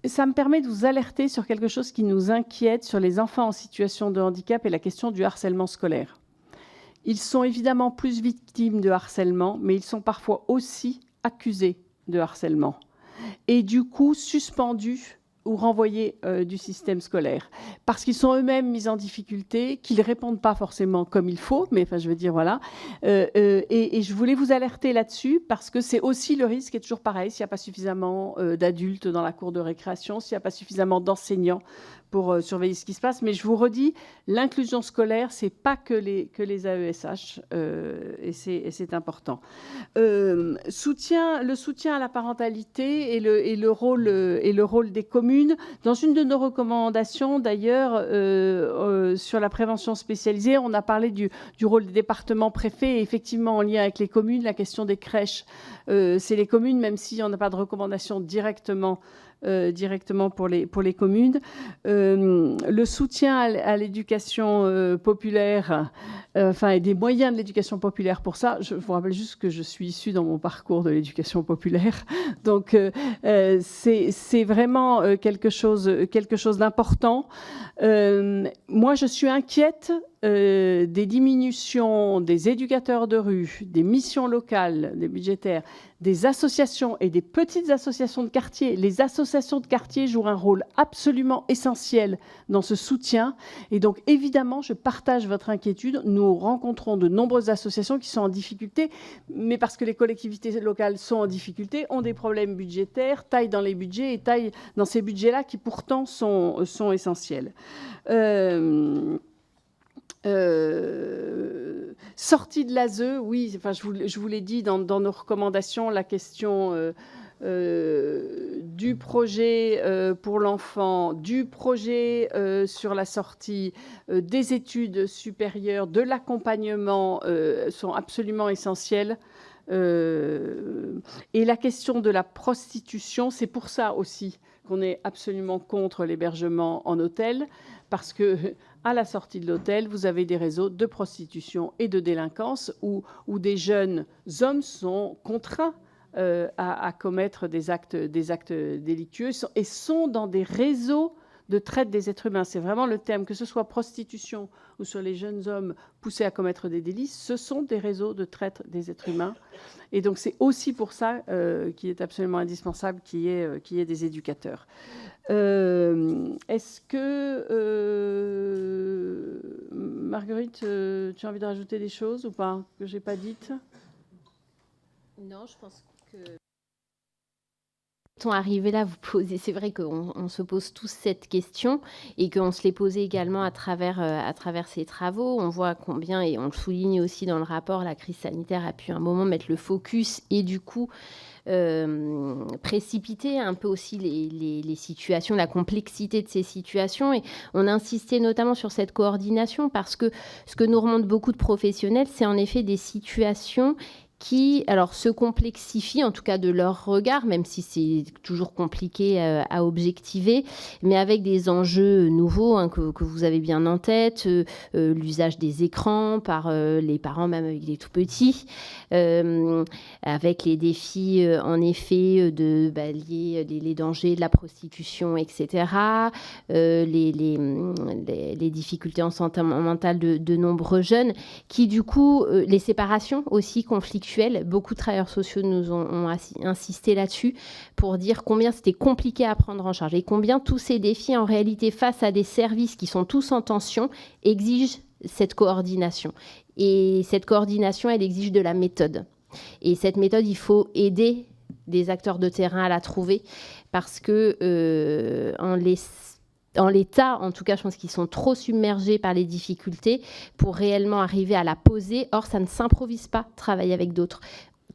Ça me permet de vous alerter sur quelque chose qui nous inquiète sur les enfants en situation de handicap et la question du harcèlement scolaire. Ils sont évidemment plus victimes de harcèlement, mais ils sont parfois aussi accusés de harcèlement et du coup suspendus ou renvoyés du système scolaire, parce qu'ils sont eux-mêmes mis en difficulté, qu'ils ne répondent pas forcément comme il faut, mais enfin, je veux dire, voilà. Et je voulais vous alerter là-dessus, parce que c'est aussi le risque, est toujours pareil, s'il n'y a pas suffisamment d'adultes dans la cour de récréation, s'il n'y a pas suffisamment d'enseignants pour surveiller ce qui se passe. Mais je vous redis, l'inclusion scolaire, c'est pas que les AESH, et c'est important. Le soutien à la parentalité et le rôle des communes. Dans une de nos recommandations, d'ailleurs, sur la prévention spécialisée, on a parlé du rôle des départements préfets, et effectivement, en lien avec les communes, la question des crèches, c'est les communes, même si on n'a pas de recommandation directement pour les communes. Le soutien à l'éducation populaire, et des moyens de l'éducation populaire pour ça. Je vous rappelle juste que je suis issue dans mon parcours de l'éducation populaire. Donc, c'est vraiment quelque chose d'important. Moi, je suis inquiète des diminutions des éducateurs de rue, des missions locales, des budgétaires, des associations et des petites associations de quartier. Les associations de quartier jouent un rôle absolument essentiel dans ce soutien. Et donc, évidemment, je partage votre inquiétude. Nous rencontrons de nombreuses associations qui sont en difficulté, mais parce que les collectivités locales sont en difficulté, ont des problèmes budgétaires, taillent dans les budgets et taillent dans ces budgets-là qui pourtant sont essentiels. Sortie de l'ASE, oui, enfin, je vous l'ai dit dans nos recommandations, la question du projet pour l'enfant, du projet sur la sortie, des études supérieures, de l'accompagnement sont absolument essentielles. Et la question de la prostitution, c'est pour ça aussi qu'on est absolument contre l'hébergement en hôtel, parce que à la sortie de l'hôtel, vous avez des réseaux de prostitution et de délinquance où des jeunes hommes sont contraints à commettre des actes délictueux et sont dans des réseaux de traite des êtres humains. C'est vraiment le terme, que ce soit prostitution ou sur les jeunes hommes poussés à commettre des délits, ce sont des réseaux de traite des êtres humains. Et donc c'est aussi pour ça qu'il est absolument indispensable qu'il y ait des éducateurs. Est-ce que, Marguerite, tu as envie de rajouter des choses ou pas, que je n'ai pas dites? Non, je pense que... Arrivé là, vous posez, c'est vrai qu'on se pose tous cette question et qu'on se l'est posée également à travers ces travaux. On voit combien, et on le souligne aussi dans le rapport, la crise sanitaire a pu à un moment mettre le focus et du coup précipiter un peu aussi les situations, la complexité de ces situations. Et on insistait notamment sur cette coordination parce que ce que nous remontent beaucoup de professionnels, c'est en effet des situations qui, alors, se complexifient, en tout cas de leur regard, même si c'est toujours compliqué à objectiver, mais avec des enjeux nouveaux que vous avez bien en tête, l'usage des écrans par les parents, même avec les tout-petits, avec les défis, en effet, de lier les dangers de la prostitution, etc., les difficultés en santé mentale de nombreux jeunes, qui, du coup, les séparations aussi conflictuelles. Beaucoup de travailleurs sociaux nous ont insisté là-dessus pour dire combien c'était compliqué à prendre en charge et combien tous ces défis, en réalité, face à des services qui sont tous en tension, exigent cette coordination. Et cette coordination, elle exige de la méthode. Et cette méthode, il faut aider des acteurs de terrain à la trouver parce que en l'état, en tout cas, je pense qu'ils sont trop submergés par les difficultés pour réellement arriver à la poser. Or, ça ne s'improvise pas, travailler avec d'autres.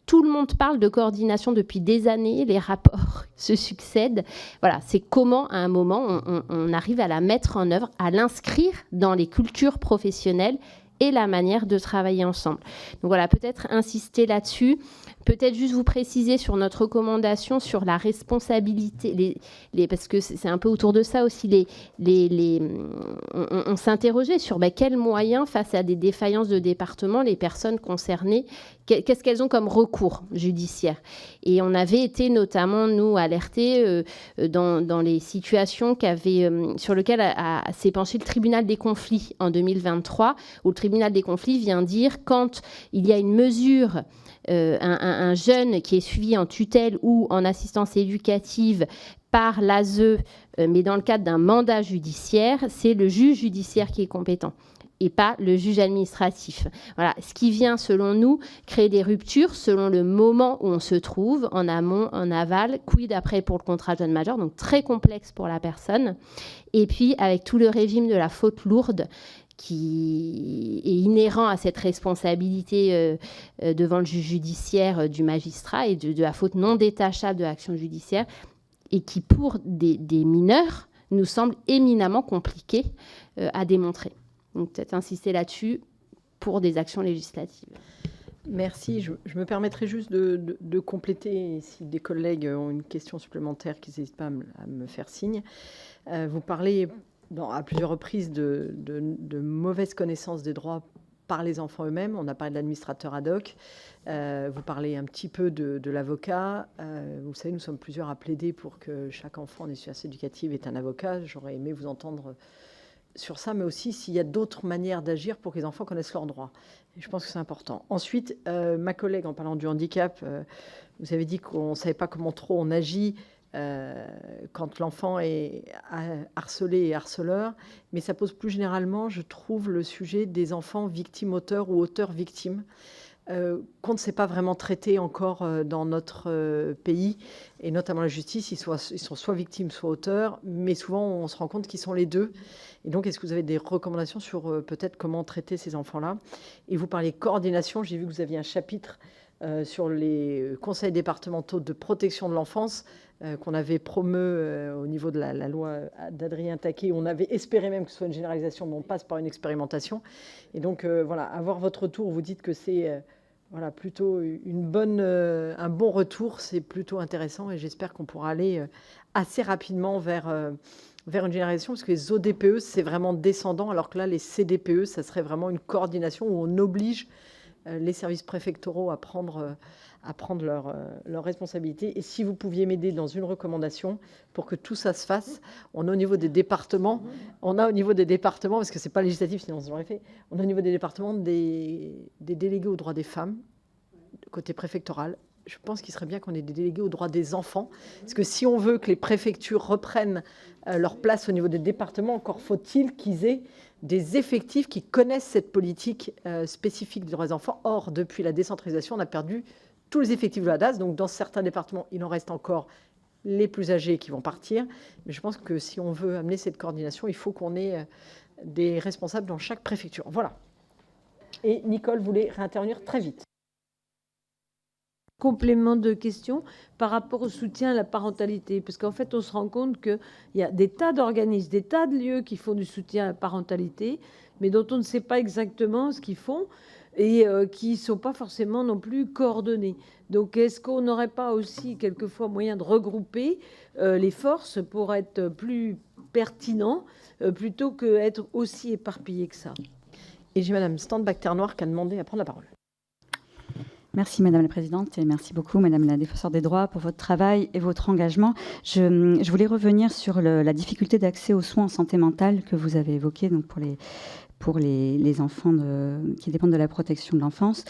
Tout le monde parle de coordination depuis des années, les rapports se succèdent. Voilà, c'est comment, à un moment, on arrive à la mettre en œuvre, à l'inscrire dans les cultures professionnelles et la manière de travailler ensemble. Donc voilà, peut-être insister là-dessus. Peut-être juste vous préciser sur notre recommandation sur la responsabilité, parce que c'est un peu autour de ça aussi, on s'interrogeait sur quels moyens, face à des défaillances de département, les personnes concernées, qu'est-ce qu'elles ont comme recours judiciaire. Et on avait été notamment, nous, alertés dans les situations sur lesquelles s'est penché le tribunal des conflits en 2023, où le tribunal des conflits vient dire quand il y a une mesure, un jeune qui est suivi en tutelle ou en assistance éducative par l'ASE, mais dans le cadre d'un mandat judiciaire, c'est le juge judiciaire qui est compétent et pas le juge administratif. Voilà, ce qui vient, selon nous, créer des ruptures selon le moment où on se trouve, en amont, en aval, quid après pour le contrat jeune majeur, donc très complexe pour la personne. Et puis, avec tout le régime de la faute lourde, qui est inhérent à cette responsabilité devant le juge judiciaire du magistrat et de la faute non détachable de l'action judiciaire, et qui, pour des mineurs, nous semble éminemment compliqué à démontrer. Donc peut-être insister là-dessus pour des actions législatives. Merci. Je me permettrai juste de compléter, si des collègues ont une question supplémentaire, qu'ils n'hésitent pas à me faire signe. Vous parlez à plusieurs reprises de mauvaise connaissance des droits par les enfants eux-mêmes. On a parlé de l'administrateur ad hoc. Vous parlez un petit peu de l'avocat. Vous savez, nous sommes plusieurs à plaider pour que chaque enfant en situation éducative ait un avocat. J'aurais aimé vous entendre sur ça, mais aussi s'il y a d'autres manières d'agir pour que les enfants connaissent leurs droits. Et je pense que c'est important. Ensuite, ma collègue, en parlant du handicap, vous avez dit qu'on ne savait pas comment trop on agit quand l'enfant est harcelé et harceleur, mais ça pose plus généralement, je trouve, le sujet des enfants victimes-auteurs ou auteurs-victimes, qu'on ne sait pas vraiment traiter encore dans notre pays, et notamment la justice. Ils sont soit victimes, soit auteurs, mais souvent on se rend compte qu'ils sont les deux. Et donc, est-ce que vous avez des recommandations sur peut-être comment traiter ces enfants-là? Et vous parlez coordination, j'ai vu que vous aviez un chapitre sur les conseils départementaux de protection de l'enfance qu'on avait promu au niveau de la loi d'Adrien Taquet. On avait espéré même que ce soit une généralisation, mais on passe par une expérimentation. Et donc, voilà, avoir votre retour, vous dites que c'est voilà, plutôt un bon retour, c'est plutôt intéressant, et j'espère qu'on pourra aller assez rapidement vers une généralisation, parce que les ODPE, c'est vraiment descendant, alors que là, les CDPE, ça serait vraiment une coordination où on oblige les services préfectoraux à prendre leurs responsabilités. Et si vous pouviez m'aider dans une recommandation pour que tout ça se fasse, on a au niveau des départements, parce que c'est pas législatif, sinon on l'aurait fait, on a au niveau des départements des délégués aux droits des femmes, côté préfectoral. Je pense qu'il serait bien qu'on ait des délégués aux droits des enfants, parce que si on veut que les préfectures reprennent leur place au niveau des départements, encore faut-il qu'ils aient des effectifs qui connaissent cette politique spécifique des droits des enfants. Or, depuis la décentralisation, on a perdu tous les effectifs de la DAS. Donc, dans certains départements, il en reste encore les plus âgés qui vont partir. Mais je pense que si on veut amener cette coordination, il faut qu'on ait des responsables dans chaque préfecture. Voilà. Et Nicole voulait réintervenir très vite. Complément de question par rapport au soutien à la parentalité, parce qu'en fait, on se rend compte qu'il y a des tas d'organismes, des tas de lieux qui font du soutien à la parentalité, mais dont on ne sait pas exactement ce qu'ils font et qui ne sont pas forcément non plus coordonnés. Donc, est-ce qu'on n'aurait pas aussi quelquefois moyen de regrouper les forces pour être plus pertinent plutôt qu'être aussi éparpillé que ça? Et j'ai Madame Standbach-Ternoir qui a demandé à prendre la parole. Merci Madame la Présidente et merci beaucoup Madame la Défenseure des droits pour votre travail et votre engagement. Je voulais revenir sur la difficulté d'accès aux soins en santé mentale que vous avez évoquée, donc pour les enfants qui dépendent de la protection de l'enfance,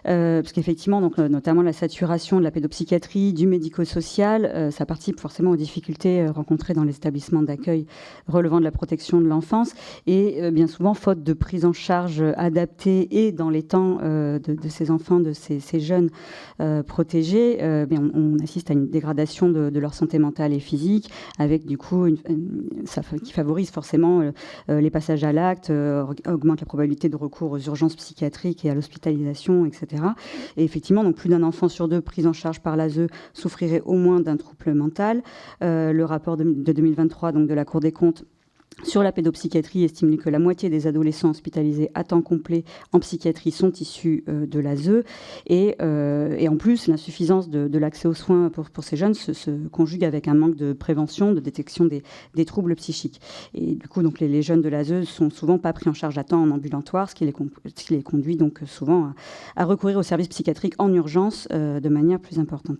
parce qu'effectivement, donc notamment la saturation de la pédopsychiatrie, du médico-social, ça participe forcément aux difficultés rencontrées dans les établissements d'accueil relevant de la protection de l'enfance, et bien souvent, faute de prise en charge adaptée et dans les temps de ces enfants, de ces jeunes protégés, on assiste à une dégradation de leur santé mentale et physique, avec du coup qui favorise forcément les passages à l'acte, augmente la probabilité de recours aux urgences psychiatriques et à l'hospitalisation, etc. Et effectivement, donc plus d'un enfant sur deux pris en charge par l'ASE souffrirait au moins d'un trouble mental. Le rapport de 2023 donc, de la Cour des comptes sur la pédopsychiatrie estime que la moitié des adolescents hospitalisés à temps complet en psychiatrie sont issus de l'ASE. Et en plus, l'insuffisance de l'accès aux soins pour ces jeunes se conjugue avec un manque de prévention, de détection des troubles psychiques. Et du coup, donc, les jeunes de l'ASE sont souvent pas pris en charge à temps en ambulatoire, ce qui les conduit donc souvent à recourir aux services psychiatriques en urgence de manière plus importante.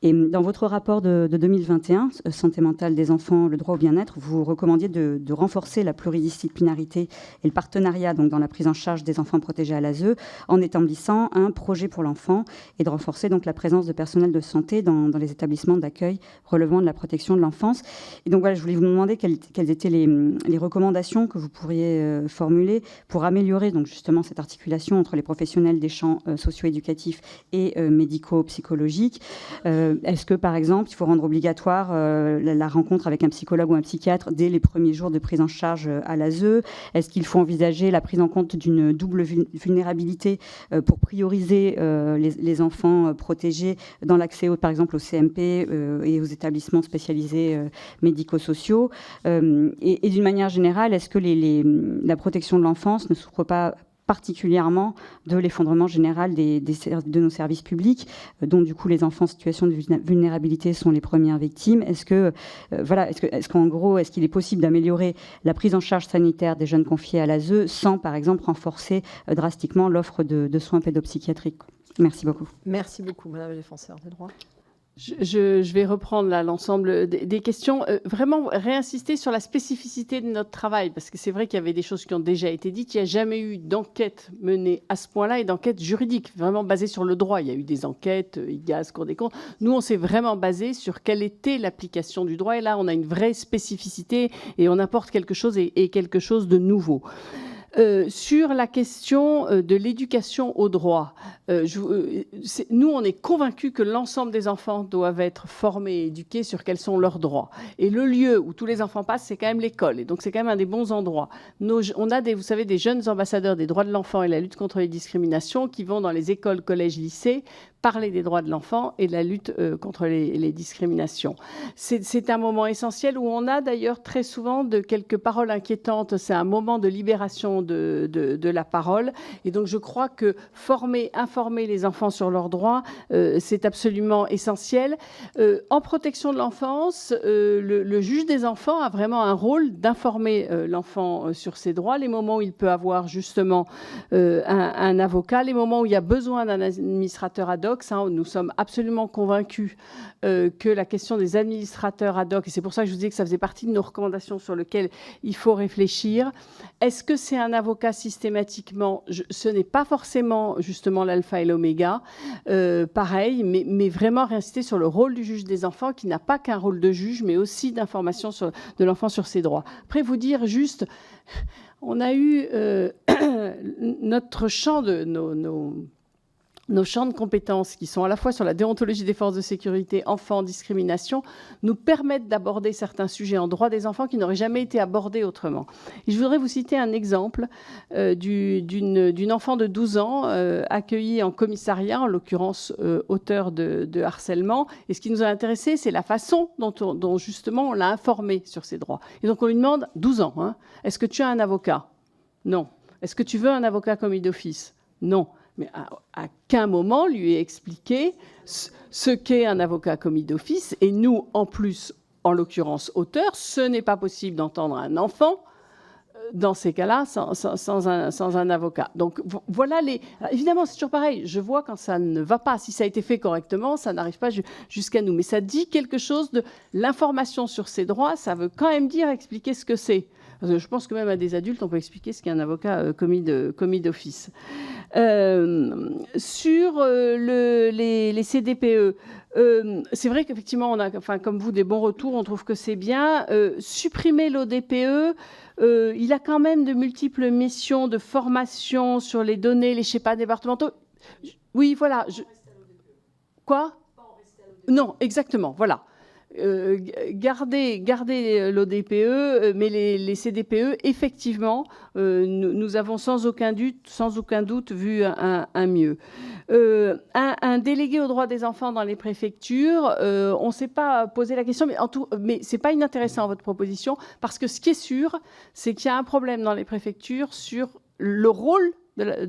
Et dans votre rapport de 2021, Santé mentale des enfants, le droit au bien-être, vous recommandiez de renforcer la pluridisciplinarité et le partenariat donc, dans la prise en charge des enfants protégés à l'ASE en établissant un projet pour l'enfant et de renforcer donc, la présence de personnel de santé dans les établissements d'accueil relevant de la protection de l'enfance. Et donc voilà, je voulais vous demander quelles étaient les recommandations que vous pourriez formuler pour améliorer donc, justement cette articulation entre les professionnels des champs socio-éducatifs et médico-psychologiques. Est-ce que, par exemple, il faut rendre obligatoire la rencontre avec un psychologue ou un psychiatre dès les premiers jours de prise en charge à l'ASE? Est-ce qu'il faut envisager la prise en compte d'une double vulnérabilité pour prioriser les enfants protégés dans l'accès, par exemple, au CMP et aux établissements spécialisés médico-sociaux? Et d'une manière générale, est-ce que la protection de l'enfance ne souffre pas particulièrement de l'effondrement général de nos services publics, dont du coup les enfants en situation de vulnérabilité sont les premières victimes? Est-ce qu'en gros, est-ce qu'il est possible d'améliorer la prise en charge sanitaire des jeunes confiés à l'ASE sans, par exemple, renforcer drastiquement l'offre de soins pédopsychiatriques? Merci beaucoup. Merci beaucoup, Madame la Défenseure des droits. Je vais reprendre là l'ensemble des questions. Vraiment réinsister sur la spécificité de notre travail, parce que c'est vrai qu'il y avait des choses qui ont déjà été dites. Il n'y a jamais eu d'enquête menée à ce point-là et d'enquête juridique, vraiment basée sur le droit. Il y a eu des enquêtes, IGAS, Cour des comptes. Nous, on s'est vraiment basé sur quelle était l'application du droit. Et là, on a une vraie spécificité et on apporte quelque chose et quelque chose de nouveau. Sur la question de l'éducation au droit, nous, on est convaincus que l'ensemble des enfants doivent être formés et éduqués sur quels sont leurs droits. Et le lieu où tous les enfants passent, c'est quand même l'école. Et donc, c'est quand même un des bons endroits. On a, vous savez, des jeunes ambassadeurs des droits de l'enfant et la lutte contre les discriminations qui vont dans les écoles, collèges, lycées parler des droits de l'enfant et de la lutte contre les discriminations. C'est un moment essentiel où on a d'ailleurs très souvent de quelques paroles inquiétantes. C'est un moment de libération de la parole. Et donc, je crois que informer les enfants sur leurs droits, c'est absolument essentiel. En protection de l'enfance, le juge des enfants a vraiment un rôle d'informer l'enfant sur ses droits, les moments où il peut avoir justement un avocat, les moments où il y a besoin d'un administrateur ad hoc. Nous sommes absolument convaincus que la question des administrateurs ad hoc, et c'est pour ça que je vous dis que ça faisait partie de nos recommandations sur lesquelles il faut réfléchir. Est-ce que c'est un avocat systématiquement? Ce n'est pas forcément justement l'alpha et l'oméga, pareil, mais vraiment réinsister sur le rôle du juge des enfants, qui n'a pas qu'un rôle de juge, mais aussi d'information de l'enfant sur ses droits. Après, vous dire juste, on a eu notre champ de nos champs de compétences, qui sont à la fois sur la déontologie des forces de sécurité, enfants, discrimination, nous permettent d'aborder certains sujets en droit des enfants qui n'auraient jamais été abordés autrement. Et je voudrais vous citer un exemple d'une enfant de 12 ans accueillie en commissariat, en l'occurrence auteur de harcèlement. Et ce qui nous a intéressé, c'est la façon dont justement on l'a informée sur ses droits. Et donc on lui demande, 12 ans, hein, est-ce que tu as un avocat? Non. Est-ce que tu veux un avocat commis d'office? Non. Mais à qu'un moment lui est expliqué ce qu'est un avocat commis d'office. Et nous, en plus, en l'occurrence auteur, ce n'est pas possible d'entendre un enfant dans ces cas-là sans un avocat. Donc voilà évidemment, c'est toujours pareil. Je vois quand ça ne va pas. Si ça a été fait correctement, ça n'arrive pas jusqu'à nous. Mais ça dit quelque chose de l'information sur ses droits. Ça veut quand même dire expliquer ce que c'est. Parce que je pense que même à des adultes, on peut expliquer ce qu'est un avocat commis d'office. Sur les CDPE, c'est vrai qu'effectivement, on a, comme vous, des bons retours. On trouve que c'est bien. Supprimer l'ODPE, il a quand même de multiples missions de formation sur les données, les schémas départementaux. Oui, voilà. Quoi? Non, exactement, voilà. Garder l'ODPE, mais les CDPE, effectivement, nous avons sans aucun doute vu un mieux. Un délégué aux droits des enfants dans les préfectures, on ne s'est pas posé la question, mais ce n'est pas inintéressant votre proposition, parce que ce qui est sûr, c'est qu'il y a un problème dans les préfectures sur le rôle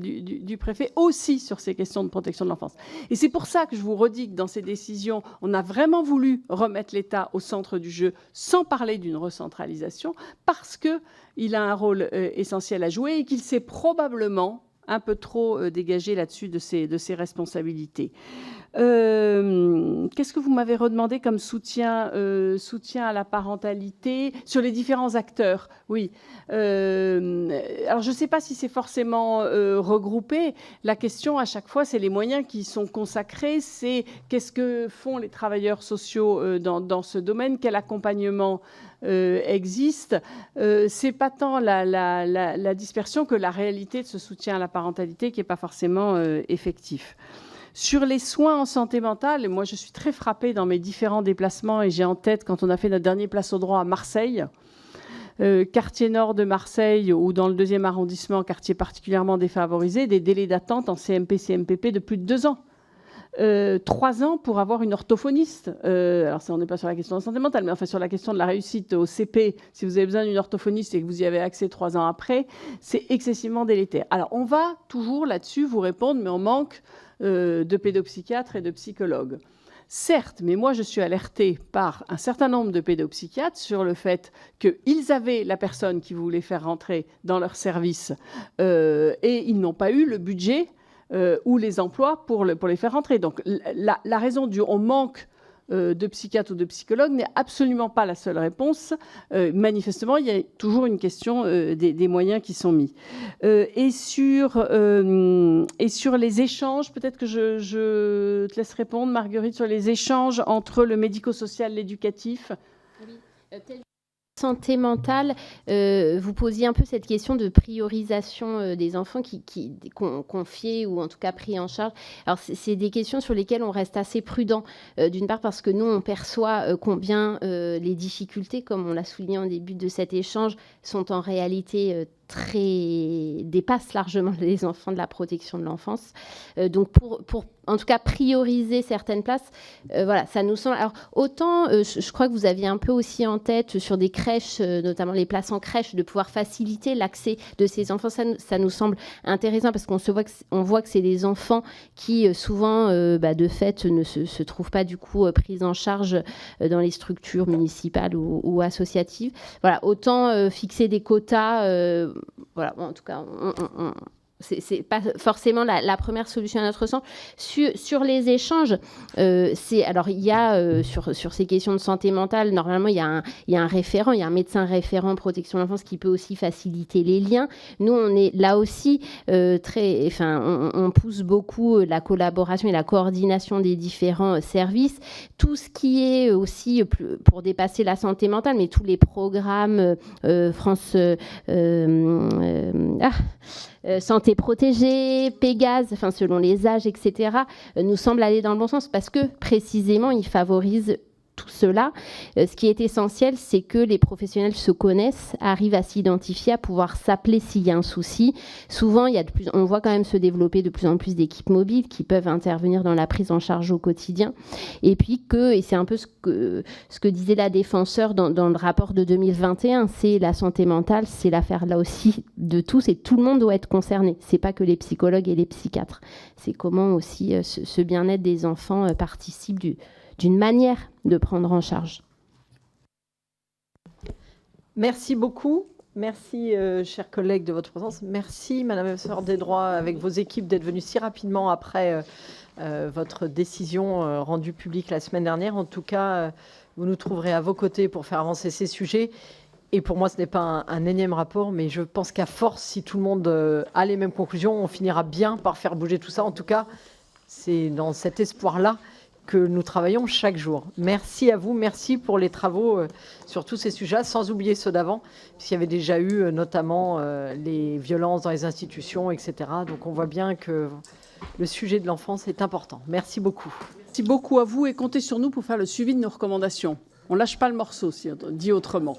du préfet aussi sur ces questions de protection de l'enfance. Et c'est pour ça que je vous redis que dans ces décisions, on a vraiment voulu remettre l'État au centre du jeu sans parler d'une recentralisation, parce qu'il a un rôle essentiel à jouer et qu'il s'est probablement un peu trop dégagé là-dessus de ses responsabilités. Qu'est-ce que vous m'avez redemandé comme soutien à la parentalité sur les différents acteurs? Oui. Alors, je ne sais pas si c'est forcément regroupé. La question, à chaque fois, c'est les moyens qui sont consacrés. C'est qu'est-ce que font les travailleurs sociaux dans ce domaine? Quel accompagnement existe? C'est pas tant la dispersion que la réalité de ce soutien à la parentalité qui n'est pas forcément effectif. Sur les soins en santé mentale, moi je suis très frappée dans mes différents déplacements, et j'ai en tête quand on a fait notre dernier Place au droit à Marseille, quartier nord de Marseille, ou dans le 2e arrondissement, quartier particulièrement défavorisé, des délais d'attente en CMP, CMPP de plus de 2 ans. 3 ans pour avoir une orthophoniste. Alors, on n'est pas sur la question de la santé mentale, mais enfin sur la question de la réussite au CP, si vous avez besoin d'une orthophoniste et que vous y avez accès 3 ans après, c'est excessivement délétère. Alors, on va toujours là-dessus vous répondre, mais on manque de pédopsychiatres et de psychologues. Certes, mais moi je suis alertée par un certain nombre de pédopsychiatres sur le fait qu'ils avaient la personne qu'ils voulaient faire rentrer dans leur service et ils n'ont pas eu le budget ou les emplois pour les faire rentrer. Donc la raison on manque de psychiatre ou de psychologue n'est absolument pas la seule réponse. Manifestement, il y a toujours une question des moyens qui sont mis. Et sur les échanges, peut-être que je te laisse répondre, Marguerite, sur les échanges entre le médico-social, l'éducatif. Oui, santé mentale, vous posiez un peu cette question de priorisation des enfants confiés ou en tout cas pris en charge. Alors, c'est des questions sur lesquelles on reste assez prudent, d'une part parce que nous, on perçoit combien les difficultés, comme on l'a souligné en début de cet échange, sont en réalité dépassent largement les enfants de la protection de l'enfance. Donc, pour en tout cas prioriser certaines places, voilà, ça nous semble... Alors, autant, je crois que vous aviez un peu aussi en tête sur des crèches, notamment les places en crèche, de pouvoir faciliter l'accès de ces enfants. Ça nous semble intéressant parce qu'on voit que c'est des enfants qui, souvent, de fait, ne se trouvent pas, du coup, pris en charge dans les structures municipales ou associatives. Voilà, autant fixer des quotas... voilà, en tout cas, c'est pas forcément la première solution à notre sens. Sur les échanges, alors il y a sur ces questions de santé mentale, normalement il y a un référent, il y a un médecin référent protection de l'enfance qui peut aussi faciliter les liens. Nous, on est là aussi on pousse beaucoup la collaboration et la coordination des différents services. Tout ce qui est aussi pour dépasser la santé mentale, mais tous les programmes France santé protégée, Pégase, enfin selon les âges, etc., nous semble aller dans le bon sens parce que précisément, ils favorisent tout cela. Ce qui est essentiel, c'est que les professionnels se connaissent, arrivent à s'identifier, à pouvoir s'appeler s'il y a un souci. Souvent, on voit quand même se développer de plus en plus d'équipes mobiles qui peuvent intervenir dans la prise en charge au quotidien. Et puis et c'est un peu ce que disait la défenseure dans le rapport de 2021, c'est la santé mentale, c'est l'affaire là aussi de tous et tout le monde doit être concerné. C'est pas que les psychologues et les psychiatres. C'est comment aussi ce bien-être des enfants participe d'une manière de prendre en charge. Merci beaucoup. Merci, chers collègues, de votre présence. Merci, Madame la Défenseure des droits, avec vos équipes, d'être venus si rapidement après votre décision rendue publique la semaine dernière. En tout cas, vous nous trouverez à vos côtés pour faire avancer ces sujets. Et pour moi, ce n'est pas un énième rapport, mais je pense qu'à force, si tout le monde a les mêmes conclusions, on finira bien par faire bouger tout ça. En tout cas, c'est dans cet espoir-là que nous travaillons chaque jour. Merci à vous, merci pour les travaux sur tous ces sujets, sans oublier ceux d'avant, puisqu'il y avait déjà eu notamment les violences dans les institutions, etc. Donc on voit bien que le sujet de l'enfance est important. Merci beaucoup. Merci beaucoup à vous et comptez sur nous pour faire le suivi de nos recommandations. On ne lâche pas le morceau, si on dit autrement.